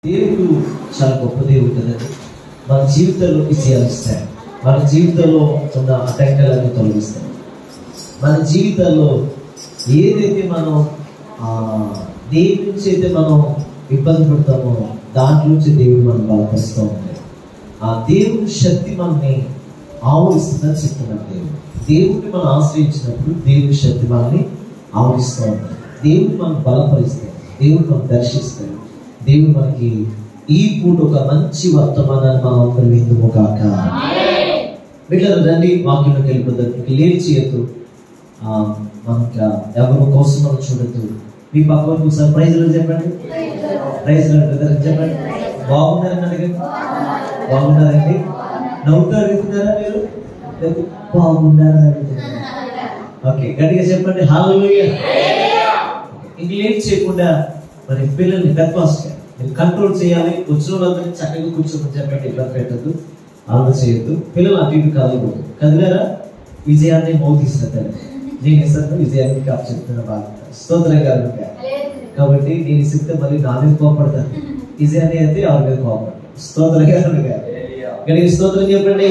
దేవుడు చాలా గొప్ప దేవుడు కదండి. మన జీవితంలో విజయాలు ఇస్తాడు. మన జీవితంలో ఉన్న ఆటంకాలను తొలగిస్తాడు. మన జీవితాల్లో ఏదైతే మనం దేని నుంచి అయితే మనం ఇబ్బంది పడతామో దాంట్లో నుంచి దేవుడు మనం బలపరుస్తూ ఉంటాడు. ఆ దేవుడి శక్తి మనల్ని ఆవరిస్తుందని చెప్తున్నాడు. దేవుడిని మనం ఆశ్రయించినప్పుడు దేవుడి శక్తి మనల్ని ఆవరిస్తూ ఉంటాడు. దేవుడు మనం బలపరిస్తాడు. దేవుడు మనం దర్శిస్తాడు. దేవుడు మనకి ఈ పూట ఒక మంచి వర్తమానాన్ని మనం అందరం విందుము కాక. వీళ్ళని రండి వాక్యంలోకి వెళ్ళిపోతారు. లేని చేయొద్దు, మనకి ఎవరి కోసం మనం చూడద్దు. మీ పక్కన ప్రైజ్ చెప్పండి. ప్రైజ్ చెప్పండి. బాగున్నారని అడగండి. బాగున్నారండి? నవ్వుతూ అడుగుతున్నారా మీరు? బాగున్నారని అడుగుతున్నారు. ఓకే, గట్టిగా చెప్పండి హల్లెలూయా. ఇంక లేట్ చేయకుండా మరి పిల్లల్ని పెద్దవాళ్ళు మీరు కంట్రోల్ చేయాలి. వచ్చిన వాళ్ళందరినీ చక్కగా కూర్చోమని చెప్పండి. ఇబ్బంది పెట్టద్దు, ఆలోచన చేయొద్దు. పిల్లలు అటు ఇటు కదలకూడదు. కదిలేరా విజయాన్ని మౌతిస్తారు. నేను ఇస్తాను విజయాన్ని కాపు చెప్తున్న బాధ స్తోత్రం గారు. కాబట్టి నేను ఇస్తే మళ్ళీ నా మీద కోపడతాను. విజయాన్ని అయితే ఎవరి మీద కోపడతాను. స్తోత్రం గారు కానీ స్తోత్రం చెప్పండి.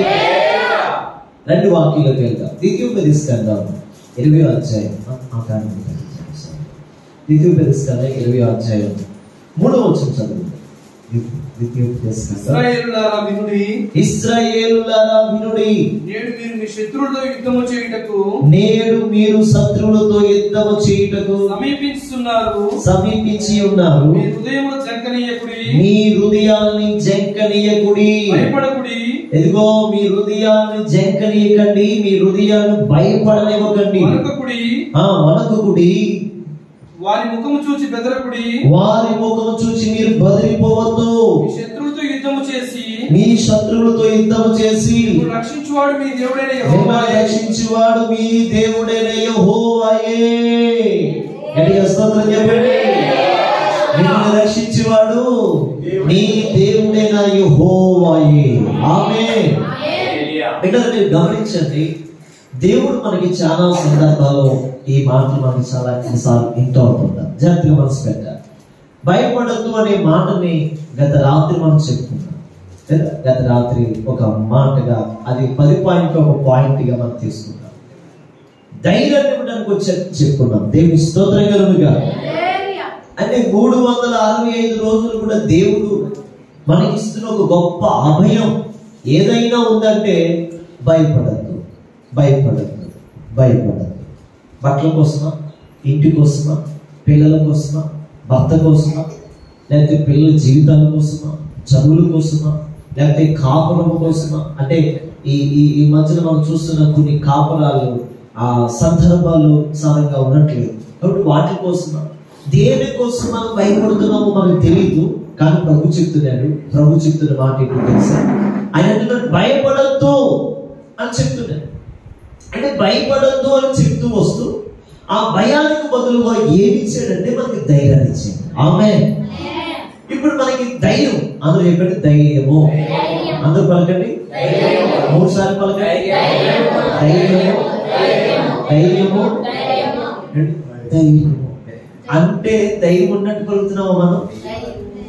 రెండు వాక్యంలోకి వెళ్తాం. ద్వితీయోపదేశకాండం 20వ అధ్యాయం. ద్వితీయోపదేశకాండం 20వ అధ్యాయం 3వ వచనం చదువు. ఇశ్రాయేలులారా వినుడి, ఇశ్రాయేలులారా వినుడి. నేడు మీరు మీ శత్రువులతో యుద్ధము చేయుటకు, నేడు మీరు శత్రువులతో యుద్ధము చేయుటకు సమీపించి ఉన్నారు. మీ హృదయమును జంకనీయకుడి, మీ హృదయాల్ని జంకనీయకుడి, భయపడకుడి. ఎదిగో మీ హృదయాన్ని జంకనీయకండి, మీ హృదయాన్ని భయపడనివ్వకండి. వణకుడి. వారి ముఖము చూచి బెదరకుడి, వారి ముఖము చూచి మీరు బెదిరిపోవద్దు. మీ శత్రువులతో యుద్ధము చేసి, మీ శత్రువులతో యుద్ధము చేసి రక్షించువాడు మీ దేవుడైన యెహోవాయే, రక్షించువాడు మీ దేవుడైన యెహోవాయే. గట్టిగా స్తోత్రం చెప్పండి. నిన్ను రక్షించువాడు మీ దేవుడైన యెహోవాయే. ఆమేన్. ఇక్కడ మీరు గమనించండి, దేవుడు మనకి చాలా సందర్భాల్లో ఈ మాటలు మనకి చాలా కొన్నిసార్లు వింటూ ఉంటుంటాం. జాగ్రత్తగా మనసు పెట్టాలి. భయపడద్దు అనే మాటని గత రాత్రి మనం చెప్పుకున్నాం. గత రాత్రి ఒక మాటగా అది 10 పాయింట్ ఒక పాయింట్గా మనం తీసుకున్నాం. ధైర్యాన్ని ఇవ్వడానికి వచ్చి చెప్పుకున్నాం. దేవుని స్తోత్రం కలుగుగా. అంటే 365 రోజులు కూడా దేవుడు మనకి ఇస్తున్న ఒక గొప్ప అభయం ఏదైనా ఉందంటే భయపడద్దు, భయపడద్దు, భయపడద్దు. బట్టల కోసమా, ఇంటి కోసమా, పిల్లల కోసమా, భర్త కోసమా, లేకపోతే పిల్లల జీవితాల కోసమా, చదువుల కోసమా, లేకపోతే కాపురం కోసమా. అంటే ఈ మధ్యన మనం చూస్తున్న కొన్ని కాపురాలు ఆ సందర్భాలు సాధంగా ఉన్నట్లేదు. కాబట్టి వాటి కోసమా, దేని కోసం మనం భయపడుతున్నామో మనకు తెలియదు. కానీ ప్రభు చెప్తున్నాడు. ప్రభు చెప్తున్న మాట ఏంటో తెలుసా? ఆయన అంటున్నాడు భయపడద్దు అని చెప్తున్నాడు. అంటే భయపడద్దు అని చెప్తూ వస్తూ ఆ భయానికి బదులుగా ఏమి ఇచ్చాడంటే మనకి ధైర్యాన్ని ఇచ్చాడు. ఆమేన్. ఇప్పుడు మనకి ధైర్యం, అందరూ చెప్పండి ధైర్యము. అందరూ పలకండి, 3 సార్లు పలకండి. ధైర్యము, ధైర్యము, ధైర్యము. అంటే ధైర్యం ఉన్నట్టు పలుకుతున్నామా మనం?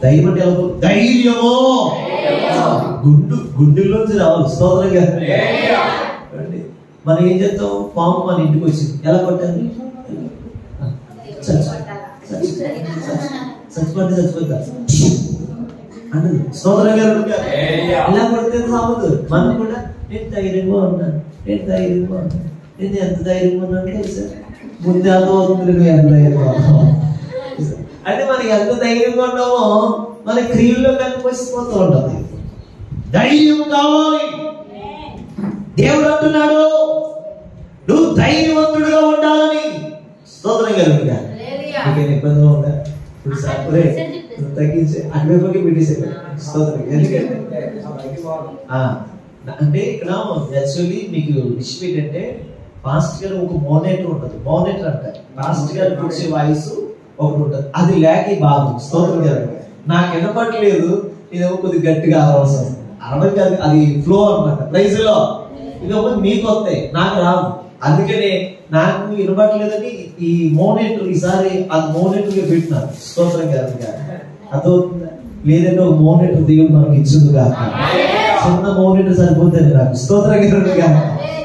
ధైర్యం అంటే ఎలా? ధైర్యము గుండెల్లోంచి రావాలి. స్తోత్రంగా. మనం ఏం చేస్తాం? పాము మన ఇంటికి వచ్చింది, ఎలా కొట్టాలి? చచ్చిపోతా అన్నది. స్తోత్రంగా. ఇలా కొడితే సాగదు. మనం కూడా నేను ధైర్యంగా ఉన్నాను, నేను ధైర్యంగా ఉన్నాను. నేను ఎంత ధైర్యంగా ఉన్నాను తెలుసా? ముందే అర్థమవుతుంది ఎంత ధైర్యంగా ఉన్నాము. అంటే మనకి ఎంత ధైర్యంగా ఉన్నామో మన క్రియల్లో కనిపిస్తూ ఉంటుంది. ధైర్యం కావాలి. దేవుడు అంటున్నాడు నువ్వు ధైర్యవంతుడిగా ఉండాలని. స్తోత్రం కలుగుగా. నీకేం ఇబ్బందిగా ఉందా? ఇప్పుడు సరే తగ్గించే అటువైపుకి పెట్టేసేది. స్తోత్రం. ఎందుకంటే అంటే ఇక్కడ యాక్చువల్లీ మీకు విషయం ఏంటంటే ఫాస్ట్ గా ఒక మోనేటర్ ఉంటుంది. మోనేటర్ అంటారు. ఫాస్ట్ గా కూర్చే వాయిస్ ఒకటి ఉంటుంది. అది లేక బాధ. స్తోత్రం గారు. నాకు వినపట్లేదు, ఇదేమో కొద్దిగా గట్టిగా అరవలసి అరవై కాదు, అది ఫ్లో అనమాట. ప్రైజ్ లో ఇది ఒకటి మీకు వస్తాయి, నాకు రాదు. అందుకనే నాకు వినపట్లేదని ఈ మోనేటర్ ఈసారి అది మోనేటర్ గా పెట్టినారు. స్తోత్రం గారు. అర్థమవుతుందా? లేదంటే ఒక మోనిటర్ దేవుడు మనకి ఇచ్చిందిగా, చిన్న మోనిటర్ సరిపోతుంది నాకు. స్తోత్రం కలుగునుగా.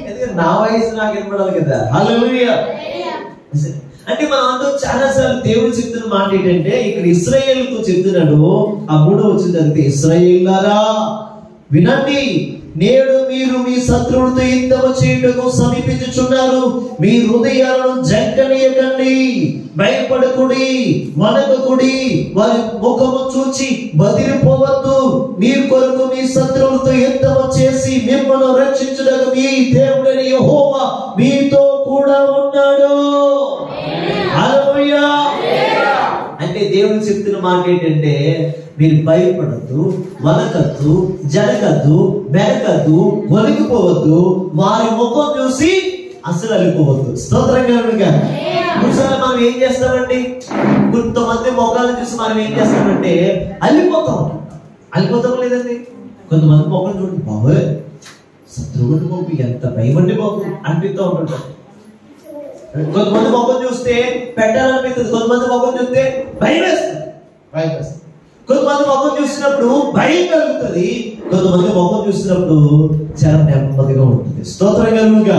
ఎందుకంటే నా వయసు నాకు వినపడాలి కదా. హల్లెలూయా. అంటే మనం అందరూ చాలా సార్లు దేవుడు చెప్తున్న మాట ఏంటంటే, ఇక్కడ ఇశ్రాయేలుతో చెప్తున్నాడు. ఆ 3వ వచనం చదివితే, ఇశ్రాయేలులారా వినండి, నేడు మీరు మీ శత్రువులతో యుద్ధము చేయుటకు సమీపించుచున్నారు. మీ హృదయాలను జంకనీయకండి, భయపడకుడి, వణకకుడి, వారి ముఖము చూచి బదిలిపోవద్దు. మీ కొరకు మీ శత్రువులతో యుద్ధము చేసి మిమ్మల్ని రక్షించుటకు మీ దేవుడైన యెహోవా మీతో కూడా ఉన్నాడు. హల్లెలూయా. అంటే దేవుడు చెప్తున్న మాట ఏంటంటే, మీరు భయపడద్దు, వనకద్దు, జరగద్దు, బెరకద్దు, వణికిపోవద్దు, వారి ముఖం చూసి అసలు అలిపోవద్దు. స్తోత్రంగా. ఒకసారి మనం ఏం చేస్తామండి, కొంతమంది ముఖాలను చూసి మనం ఏం చేస్తామంటే అల్లిపోతాం. అల్లిపోతాం లేదండి. కొంతమంది ముఖం చూడండి, బాబోయ్ శత్రువుని బాబు ఎంత భయపడి బాబు అనిపిస్తూ ఉంటుంటారు. కొంతమంది ముఖం చూస్తే పెట్టాలనిపిస్తుంది, కొంతమంది ముఖం చూస్తే భయం వేస్తుంది. కొంతమంది ముఖం చూసినప్పుడు భయం కలుగుతుంది, కొంతమంది ముఖం చూసినప్పుడు చాలా నెమ్మదిగా ఉంటుంది. స్తోత్రం కలుగుగా.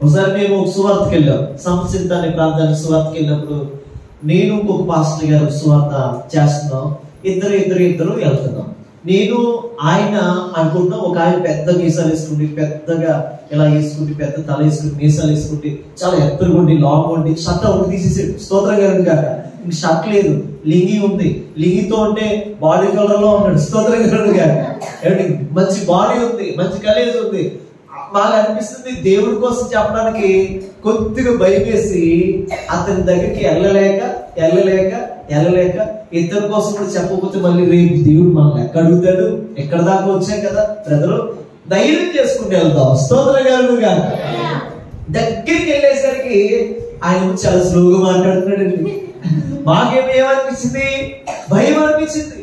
ఒకసారి మేము ఒక సువార్తకి వెళ్ళాం, సంసిద్ధ అనే ప్రాంతానికి సువార్తకి వెళ్ళినప్పుడు నేను ఇంకొక పాస్టర్ గారు సువార్త చేస్తున్నాం. ఇద్దరు వెళ్తున్నాం. నేను ఆయన అనుకుంటున్నా, ఒక ఆయన పెద్ద మీసాలు వేసుకుంటే, పెద్దగా ఇలా వేసుకుంటే, పెద్ద తల వేసుకుంటే, మీసాలు వేసుకుంటే, చాలా ఎత్తుగా ఉండి, లాంగ్ ఉండి, షర్ట్ ఒకటి తీసేసాడు. స్తోత్రం కలుగుగా. ఇంక షర్ట్ లేదు, లింగి ఉంది. లింగితో ఉంటే బాడీ కలర్ లో ఉన్నాడు. స్తోత్రం కలుగుగా. మంచి బాడీ ఉంది, మంచి కలేజ్ ఉంది. బాగా అనిపిస్తుంది. దేవుడి కోసం చెప్పడానికి కొద్దిగా భయం వేసి అతని దగ్గరికి వెళ్ళలేక ఇద్దరి కోసం కూడా చెప్పకపోతే మళ్ళీ రేపు దేవుడు మనల్ని ఎక్కడ అడుగుతాడు, ఎక్కడ దాకా వచ్చాం కదా బ్రదరు, ధైర్యం చేసుకుంటూ వెళ్దాం. స్తోత్రం కలుగుగా. దగ్గరికి వెళ్ళేసరికి ఆయన చాలా స్లోగా మాట్లాడుతున్నాడండి. మాకేమేమనిపించింది, భయం అనిపించింది.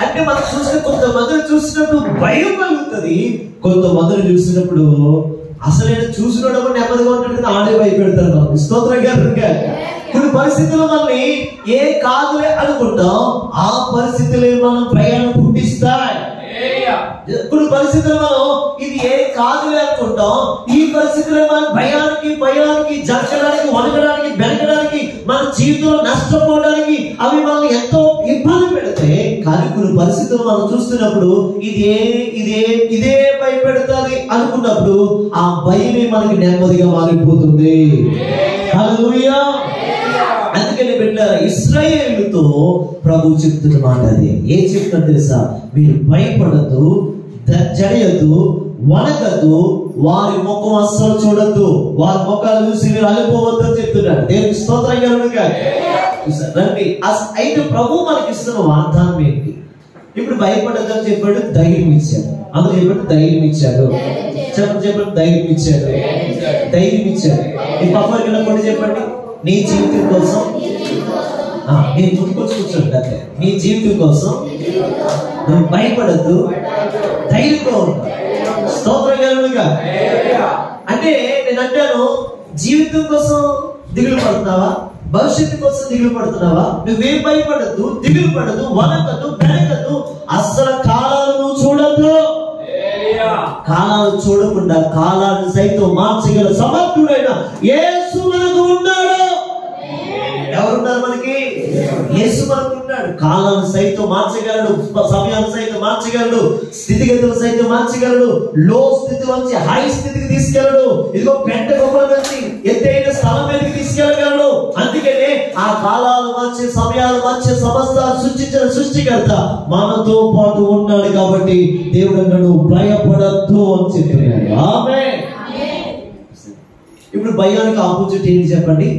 అంటే మనం చూసిన కొంతమందిని చూసినప్పుడు భయం కలుగుతుంది, కొంతమందిని చూసినప్పుడు అసలు నేను చూసినప్పుడు నెమ్మదిగా ఉంటాడు, ఆడే భయపెడతారు మనం. స్తోత్రం కలుగుగా. కొన్ని పరిస్థితులు మనల్ని ఏ కాదులే అనుకుంటాం, ఆ పరిస్థితులే మనం ప్రయాణం పుట్టిస్తాయి. కొన్ని పరిస్థితులు మనం ఇది ఏ కాదులే అనుకుంటాం, ఈ పరిస్థితులే మనం భయానికి జరగడానికి, వణకడానికి, బెనకడానికి, మన జీవితంలో నష్టపోవడానికి అవి మనల్ని ఎంతో ఇబ్బంది పెడితే, కానీ కొన్ని పరిస్థితులు మనం చూస్తున్నప్పుడు ఇదే భయపెడతాది అనుకున్నప్పుడు ఆ భయమే మనకి నెమ్మదిగా మారిపోతుంది. హల్లెలూయా. అందుకని బిడ్డలారా, ఇశ్రాయేలుతో ప్రభు చెప్తున్న మాట అది. ఏం చెప్తున్నా తెలుసా? మీరు భయపడద్దు, జడియద్దు, వణకద్దు, వారి ముఖం అస్సలు చూడద్దు, వారి ముఖాలు చూసి మీరు అలిపోవద్దు అని చెప్తున్నాడు. దేవునికి స్తోత్రం కలుగుగా. రండి. అయితే ప్రభు మనకి ఇస్తున్న వాగ్దానం ఏంటి? ఇప్పుడు భయపడద్దు అని చెప్పాడు, ధైర్యం ఇచ్చాడు. అందులో చెప్పాడు ధైర్యం ఇచ్చాడు. చెప్పండి ధైర్యం ఇచ్చాడు. ఈ పక్కన కూడా చెప్పండి, నీ జీవితం కోసం నేను ముందుకొచ్చి కూర్చోండి. అంటే నీ జీవితం కోసం నువ్వు భయపడద్దు, ధైర్యంగా ఉంటా. స్తోత్రం కలుగుగా. అంటే నేను అంటాను, జీవితం కోసం దిగులు పడుతున్నావా, భవిష్యత్తు కోసం దిగులు పడుతున్నావా? నువ్వేం భయపడద్దు, దిగులు పడదు, వనకద్దు, బెనకద్దు, అస్సలు కాలాలను చూడద్దు. కాలాలు చూడకుండా కాలాన్ని సైతం మార్చగల సమర్థుడైన యేసు మనకు ఉన్నాడు. ఎవరున్నారు మనకి? యేసు మనకు ఉన్నాడు. కాలాన్ని సైతం మార్చగలడు, సమయాన్ని సైతం మార్చగలడు, స్థితిగతులు సైతం మార్చగలడు, లో స్థితి నుంచి హై స్థితికి తీసుకెళ్ళడు. ఇదిగో పెంట గొప్పల నుంచి ఎత్తైన స్థలం మీదకి తీసుకెళ్ళగలడు. అందుకనే ఆ కాలాలు మార్చే, సమయాలు మార్చే, సమస్తాలు సృష్టించిన సృష్టికర్త మనతో పాటు ఉన్నాడు. కాబట్టి దేవుడు అన్నాడు, భయపడద్దు అని చెప్పాడు. ఆమేన్. ఇప్పుడు భయానికి ఆపోజిట్ ఏంటి చెప్పండి?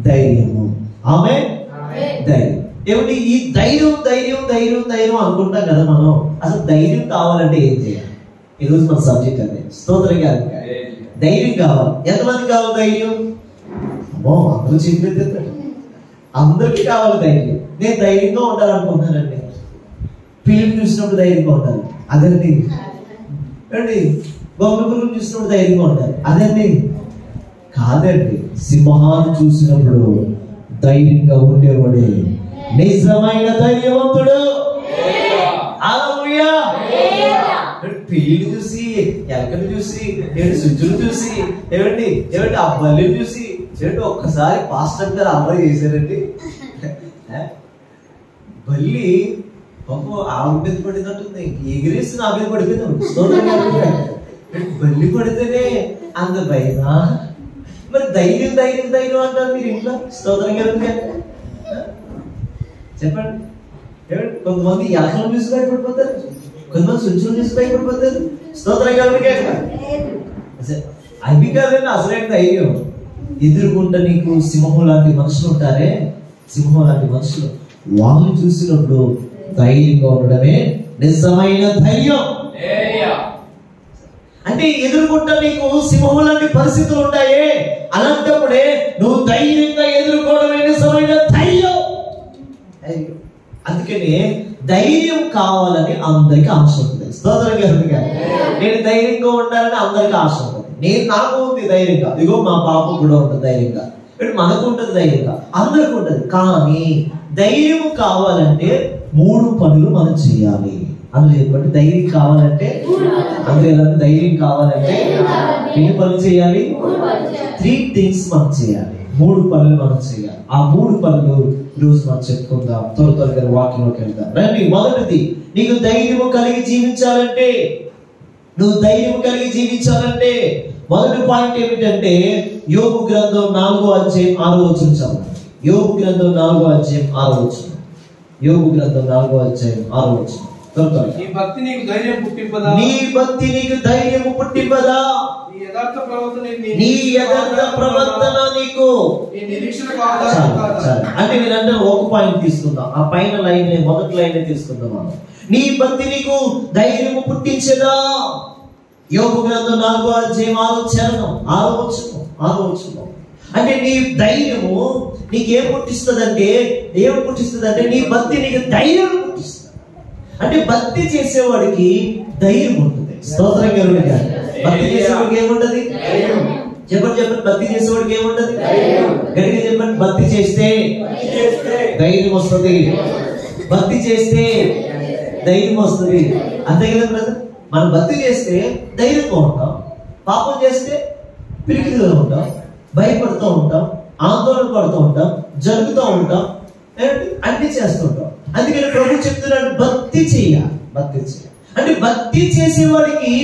ధైర్యము. ఆమేన్. ధైర్యం. ఏమిటి ఈ ధైర్యం అనుకుంటాం కదా మనం. అసలు ధైర్యం కావాలంటే ఏం చేయాలి? ఈరోజు మన సబ్జెక్ట్ అదే. స్తోత్రం కాదు, ధైర్యం కావాలి. ఎంతమంది కావాలి ధైర్యం? అమ్మో, అందరూ చెప్పేది, అందరికీ కావాలి ధైర్యం. నేను ధైర్యంగా ఉండాలనుకుంటున్నానండి. ఫిలిం చూసినప్పుడు ధైర్యంగా ఉండాలి, అదండి. అండి బొమ్మలు చూసినప్పుడు ధైర్యంగా ఉండాలి, అదండి. కాదండి, సింహాన్ని చూసినప్పుడు ధైర్యంగా ఉండేవాడే నిజమైన ధైర్యవంతుడు. పెయిలు చూసి, ఎలకలు చూసి, స్విచ్లు చూసి, ఏమండి ఆ బల్లిని చూసి ఏమిటి ఒక్కసారి పాస్టర్ గారు అమలు చేశారండి. బల్లి ఆవిడ మీద పడినట్టుంది, ఎగిరేసి నా మీద పడిపోయింది. బల్లి పడితేనే అంత భయమా? మరి ధైర్యం ధైర్యం ధైర్యం అంటారు మీరు ఇంట్లో. స్తోత్రం కలుగుతాయి చెప్పండి. కొంతమంది ఎలకలు చూసి భయపడిపోతారు, కొంతమంది స్విచ్లు చూసి భయపడిపోతారు. స్తోత్రం కలుగుతాయి. అవి కాదండి అసలైన ధైర్యం. ఎదురుకుంటా నీకు సింహం లాంటి మనుషులు ఉంటారే, సింహం లాంటి మనుషులు, వాళ్ళు చూసినప్పుడు ధైర్యంగా ఉండడమే నిజమైన ధైర్యం. అంటే ఎదుర్కొంటా నీకు సింహం లాంటి పరిస్థితులు ఉంటాయే, అలాంటప్పుడే నువ్వు ధైర్యంగా ఎదుర్కోవడమే నిజమైన ధైర్యం. అందుకని ధైర్యం కావాలని అందరికి ఆశ ఉంటుంది. స్తోత్రంగా నేను ధైర్యంగా ఉండాలని అందరికి ఆశ ఉంటుంది. నాకు ఉంది ధైర్యంగా, ఇదిగో మా పాప కూడా ఉంటుంది ధైర్యంగా, మనకు ఉంటుంది ధైర్యంగా, అందరికి ఉంటుంది. కానీ ధైర్యం కావాలంటే 3 పనులు మనం చేయాలి. అందులో చెప్పండి, ధైర్యం కావాలంటే అందులో ధైర్యం కావాలంటే ఎన్ని పనులు చేయాలి? 3 things మనం చేయాలి. 3 పనులు మనం చేయాలి. ఆ 3 పనులు ఈరోజు మనం చెప్పుకుందాం. త్వరగా వాక్యంలోకి వెళ్దాం రండి. మొదటిది, నీకు ధైర్యం కలిగి జీవించాలంటే, నువ్వు ధైర్యం కలిగి జీవించాలంటే మొదటి పాయింట్ ఏమిటంటే యోబు గ్రంథం 4వ అధ్యాయం 6వ వచనం చదవండి. యోబు గ్రంథం 4వ అధ్యాయం 6వ వచనం. యోబు గ్రంథం 4వ అధ్యాయం 6వ వచనం. నీ భక్తి నీకు ధైర్యం పుట్టింపదా? నీ భక్తి నీకు ధైర్యం పుట్టింపదా? నీ యథార్థ ప్రవర్తన నీకు నిరీక్షణ అంటే నేనంటే ఒక పాయింట్ తీసుకుందాం, ఆ పైన లైన్ మొదటి లైన్ తీసుకుందాం మనం. నీ భక్తి నీకు ధైర్యం పుట్టించదా? యోబు గ్రంథం 4వ అధ్యాయం 6వ వచనం. అంటే నీ ధైర్యము నీకేం పుట్టిస్తుందంటే, ఏం పుట్టిస్తుందంటే నీ భక్తి నీకు ధైర్యం పుట్టిస్తుంది. అంటే భక్తి చేసేవాడికి ధైర్యం ఉంటుంది. స్తోత్రం కలుగుతుంది. భక్తి చేసేవాడికి ఏముంటది? చెప్పండి, భక్తి చేసేవాడికి ఏముంటది? గట్టిగా చెప్పండి. భక్తి చేస్తే ధైర్యం వస్తుంది. భక్తి చేస్తే ధైర్యం వస్తుంది. అంతే కదా బ్రదర్? మనం భక్తి చేస్తే ధైర్యంగా ఉంటాం, పాపం చేస్తే పిరికిగా ఉంటాం, భయపడుతూ ఉంటాం, ఆందోళన పడుతూ ఉంటాం, జరుగుతూ ఉంటాం, అన్ని చేస్తుంటాం. అందుకని ప్రభు చెప్తున్నాడు భక్తి చేయాలి. అంటే భక్తి చేసేవాడికి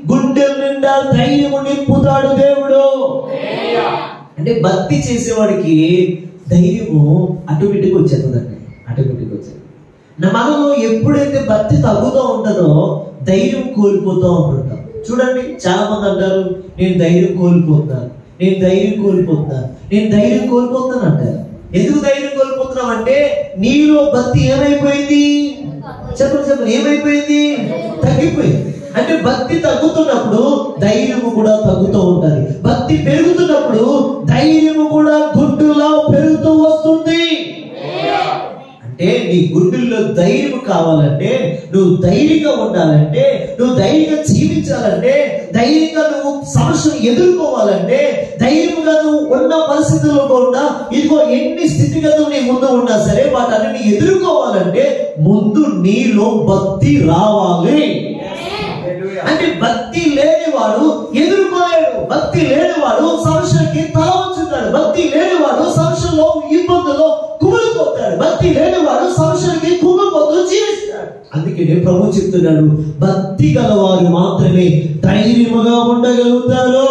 గుండెల నిండా ధైర్యం నింపుతాడు దేవుడు. అంటే భక్తి చేసేవాడికి ధైర్యము ఆటోమేటిక్ వచ్చేస్తుందండి, ఆటోమేటిక్ వచ్చేది. మనలో ఎప్పుడైతే భక్తి తగ్గుతూ ఉంటుందో ధైర్యం కోల్పోతూ ఉంటుంటాం. చూడండి, చాలా మంది అంటారు నేను ధైర్యం కోల్పోతున్నాను అంటారు. ఎందుకు ధైర్యం కోల్పోతున్నాం అంటే నీలో భక్తి ఏమైపోయింది? చెప్పండి, ఏమైపోయింది? తగ్గిపోయింది. అంటే భక్తి తగ్గుతున్నప్పుడు ధైర్యము కూడా తగ్గుతూ ఉంటది. భక్తి పెరుగుతున్నప్పుడు ధైర్యము కూడా గుడ్డులా పెరుగుతూ వస్తుంది. అంటే నీ గుండెల్లో ధైర్యం కావాలంటే, నువ్వు ధైర్యంగా ఉండాలంటే, నువ్వు ధైర్యంగా జీవించాలంటే, ధైర్యంగా నువ్వు సమస్యను ఎదుర్కోవాలంటే, ధైర్యంగా నువ్వు ఉన్న పరిస్థితుల్లో కూడా ఇదిగో ఎన్ని స్థితిగతులు నీ ముందు ఉన్నా సరే వాటన్నిటిని ఎదుర్కోవాలంటే ముందు నీలో భక్తి రావాలి. అంటే భక్తి లేనివాడు ఎదుర్కోలేడు. భక్తి లేనివాడు సమస్యకి తల ఉంచుతాడు. భక్తి లేనివాడు సమస్యలో ఇబ్బందుల్లో కుమిలిపోతాడు. భక్తి లేనివాడు సమస్యలకి కుమిలిపోతూ జీవిస్తాడు. అందుకే ప్రభు చెప్తున్నాడు, భక్తి గలవారు మాత్రమే ధైర్యముగా ఉండగలుగుతారు.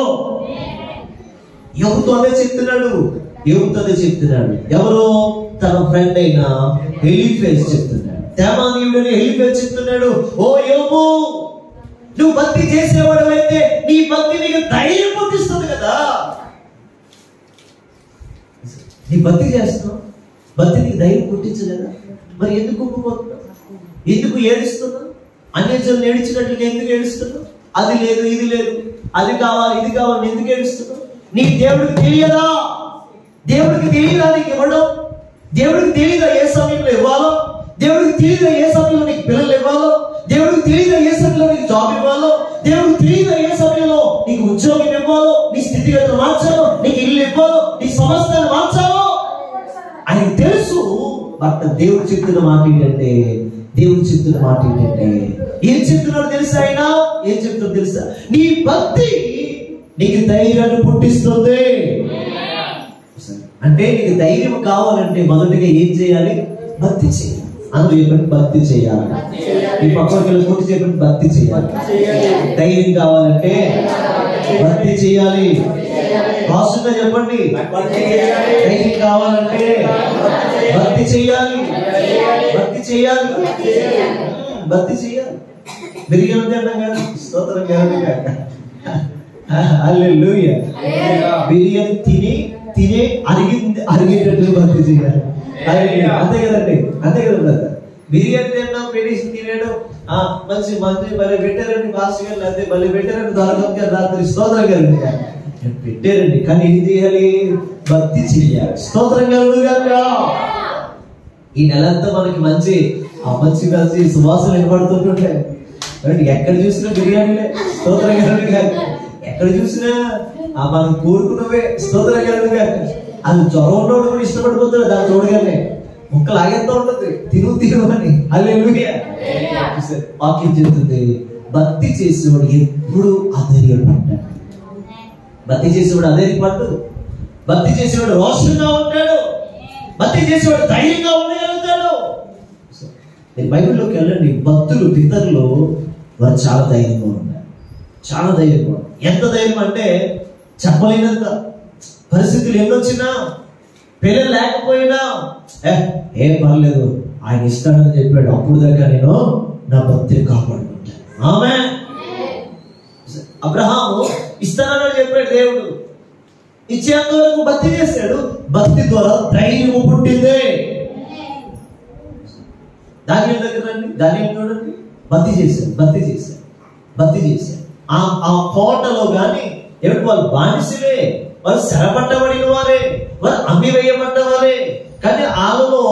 యోబుతోనే చెప్తున్నాడు. ఎవరో తన ఫ్రెండ్ అయిన ఎలీఫెజ్ చెప్తున్నాడు. తేమానీయుడని ఎలీఫెజ్ చెప్తున్నాడు, ఓ యోబు, నువ్వు భక్తి చేసేవాడు అయితే నీ భక్తి నీకు ధైర్యం పుట్టిస్తుంది కదా. నీ భక్తి చేస్తున్నావు, భక్తి నీకు ధైర్యం పుట్టించలేదా? మరి ఎందుకు కుంగిపోతున్నావు? ఎందుకు ఏడుస్తున్నావు? అన్యజనులు ఏడిచినట్లుగా ఎందుకు ఏడుస్తున్నావు? అది లేదు, ఇది లేదు, అది కావాలి, ఇది కావాలి, ఎందుకు ఏడుస్తున్నావు? నీకు దేవుడికి తెలియదా? దేవుడికి తెలియదా నీకు ఇవ్వడం? దేవుడికి తెలియదా ఏ సమయంలో ఇవ్వాలో? దేవుడికి తెలియదా ఏ సమయంలో నీకు పిల్లలు ఇవ్వాలో? దేవుడికి తెలియదా ఏ సమయంలో నీకు జాబ్ ఇవ్వాలో? దేవుడికి తెలియదా ఏ సమయంలో నీకు ఉద్యోగం ఇవ్వాలో, నీ స్థితిగతులు మార్చాలో, నీకు ఇల్లు ఇవ్వాలో, నీ సమస్యను మార్చాలో? ఆయనకు తెలుసు. బట్ దేవుడు చెప్తున్న మాట ఏంటంటే దేవుడు చెప్తున్న మాట ఏంటంటే, ఏం చెప్తున్నాడు తెలుసా? ఆయన ఏం చెప్తున్నాడు తెలుసా? నీ భక్తి నీకు ధైర్యాన్ని పుట్టిస్తుంది. అంటే నీకు ధైర్యం కావాలంటే మొదటిగా ఏం చేయాలి? భక్తి చేయాలి. అందులో చెప్పండి, భక్తి చేయాలి. ఈ పక్కన కొట్టి చెప్పండి, భక్తి చేయాలి. ధైర్యం కావాలంటే భక్తి చేయాలి. వాసుగా చెప్పండి, ధైర్యం కావాలంటే భక్తి చేయాలి. భక్తి చేయాలి. భక్తి చేయాలి. బిర్యానీ తినడం కాదు, స్తోత్రం కాదు. హల్లెలూయా. బిర్యానీ తినే అరిగేటట్టు భక్తి చేయాలి. అంతే కదండి, అంతే కదా. బిర్యానీ తిన్నాం, మెడిసిన్ తినడం, మంచి మంచి మళ్ళీ పెట్టారండి మాస్టర్ గారు, అదే మళ్ళీ పెట్టారండి దొరకగా రాత్రి, స్తోత్రం గారు పెట్టారండి. కానీ ఏం చేయాలి? భక్తి చేయాలి. స్తోత్రం గారు. ఈ నెలంతా మనకి మంచి మంచి సువాసన వినపడుతుంటుంటాయి. ఎక్కడ చూసినా బిర్యానీలే. స్తోత్రం గారు. ఎక్కడ చూసినా మనం కోరుకున్నవే. స్తోత్రం గారు. అది జ్వరం ఉన్నోడు కూడా ఇష్టపడిపోతాడు. దాన్ని చూడగానే ముక్క లాగేస్తూ ఉంటుంది, తిను అని. హల్లెలూయా. వాక్యం చెప్తుంది, భక్తి చేసేవాడు ఎప్పుడు అధైర్యపడ్డాడు. భక్తి చేసేవాడు అధైర్యపడ్డు. భక్తి చేసేవాడు రోషంగా ఉంటాడు. భక్తి చేసేవాడు ధైర్యంగా ఉండగలుగుతాడు. మీరు బైబిల్లోకి వెళ్ళండి, భక్తులు పితరులు వారు చాలా ధైర్యంగా ఉంటారు. చాలా ధైర్యంగా ఉంటారు. ఎంత ధైర్యం అంటే చెప్పలేనంత. పరిస్థితులు ఎన్నొచ్చినా, పిల్లలు లేకపోయినా ఏం పర్లేదు, ఆయన ఇస్తాడని చెప్పాడు, అప్పుడు దాకా నేను నా భక్తిని కాపాడుకుంటాను. ఆమేన్. అబ్రహాము ఇస్తానని చెప్పాడు, దేవుడు ఇచ్చేంత వరకు భక్తి చేశాడు. భక్తి ద్వారా ధైర్యము పుట్టింది. దాని దగ్గర రండి, దాని చూడండి, భక్తి చేశాడు. ఆ కోటలో గాని ఎవరికి వాళ్ళు బానిసలే, వాళ్ళు శరపట్టబడిన వారే, వాళ్ళు అమ్మివేయబడ్డవారే. కానీ వాళ్ళలో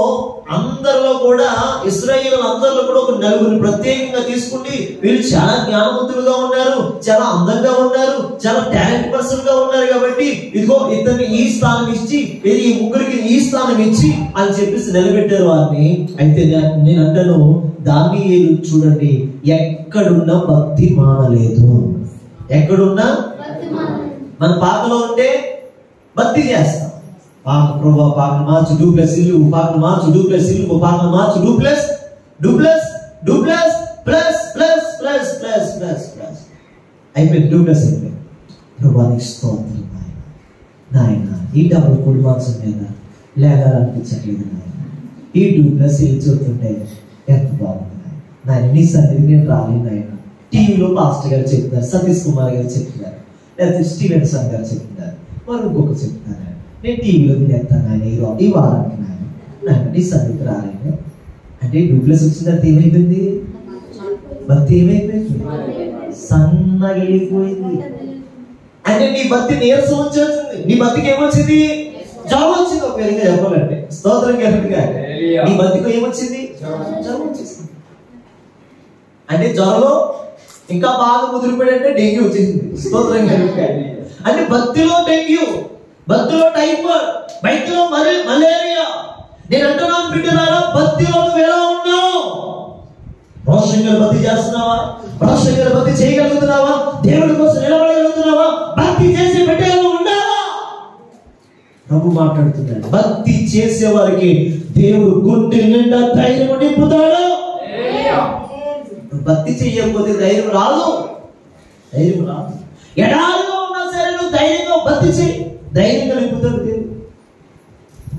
అందరిలో కూడా, ఇశ్రాయేలు అందరిలో కూడా ఒక నలుగురిని ప్రత్యేకంగా తీసుకుంటే వీళ్ళు చాలా జ్ఞానవంతులుగా ఉన్నారు, చాలా అందంగా ఉన్నారు, చాలా టాలెంట్ పర్సన్ గా ఉన్నారు. కాబట్టి ఇదిగో ఇతన్ని ఈ స్థానం ఇచ్చి, ఈ ముగ్గురికి ఈ స్థానం ఇచ్చి అని చెప్పేసి నిలబెట్టారు వారిని. అయితే నేను అంటాను, దానియేలు చూడండి, ఎక్కడున్నా భక్తి మానలేదు. ఎక్కడున్నా మన పాకలో ఉంటే భక్తి చేస్తాం. ప్రభా పాకను మార్చు, డూప్లెస్ ఇల్లు, పాకను మార్చు, డూప్లెస్ ఇల్లు, పాకను మార్చు, డూప్లెస్ అయిపోయింది. డూప్లెస్ అయిపోయింది. ప్రభా నీకు స్తోత్రం నాయన. ఈ డబ్బులు కూడి మాంసం మీద లేగాలనిపించట్లేదు నాయన. ఈ డూప్లెస్ ఇల్లు చూస్తుంటే ఎంత బాగుంది నాయన. నీ సన్నిధి నేను రాలేదు నాయన. టీవీలో పాస్టర్ గారు చెప్తున్నారు, సతీష్ కుమార్ గారు చెప్తున్నారు, లేకపోతే స్టీవెన్సన్ గారు చెప్తున్నారు, మరి ఇంకొక చెప్తున్నారు. నేను టీవీలో తినేస్తాను ఆయన ఈ వారానికి నాయన నీ సన్నిధి రాలేదు అంటే డూప్లెస్ వచ్చిన తర్వాత ఏమైపోయింది? భక్తి ఏమైపోయింది? సన్నగిలిపోయింది. అంటే నీ భక్తి నీరసం వచ్చేసింది. నీ భక్తికి ఏమొచ్చింది? జ్వరం వచ్చింది. ఒక విధంగా చెప్పాలంటే, స్తోత్రం గారు, నీ భక్తికి ఏమొచ్చింది? జ్వరం వచ్చేసింది. అంటే జ్వరంలో ఇంకా బాగా ముదిరిపోయాడంటే డెంగ్యూ వచ్చేసింది. స్తోత్రం గారు. అంటే భక్తిలో డెంగ్యూ, భక్తిలో టైఫాయిడ్, భక్తిలో మలేరియా. నేను అంటున్నాను బిడ్డలారా, భక్తిలో నువ్వు ఎలా ఉన్నావు? రోషంగా భక్తి చేస్తున్నావా? రోషంగా భక్తి చేయగలుగుతున్నావా? దేవుడి కోసం నిలబడగలుగుతున్నావా? భక్తి చేసే బిడ్డగా ఉన్నావా? ప్రభు మాట్లాడుతున్నాడు, భక్తి చేసే వారికి దేవుడు గుండె నిండా ధైర్యం నింపుతాడు. భక్తి చెయ్యకపోతే ధైర్యం రాదు. ఎడారిలో ఉన్నా సరే నువ్వు ధైర్యంగా భక్తి చేయి, ధైర్యంగా నింపుతాడు దేవుడు.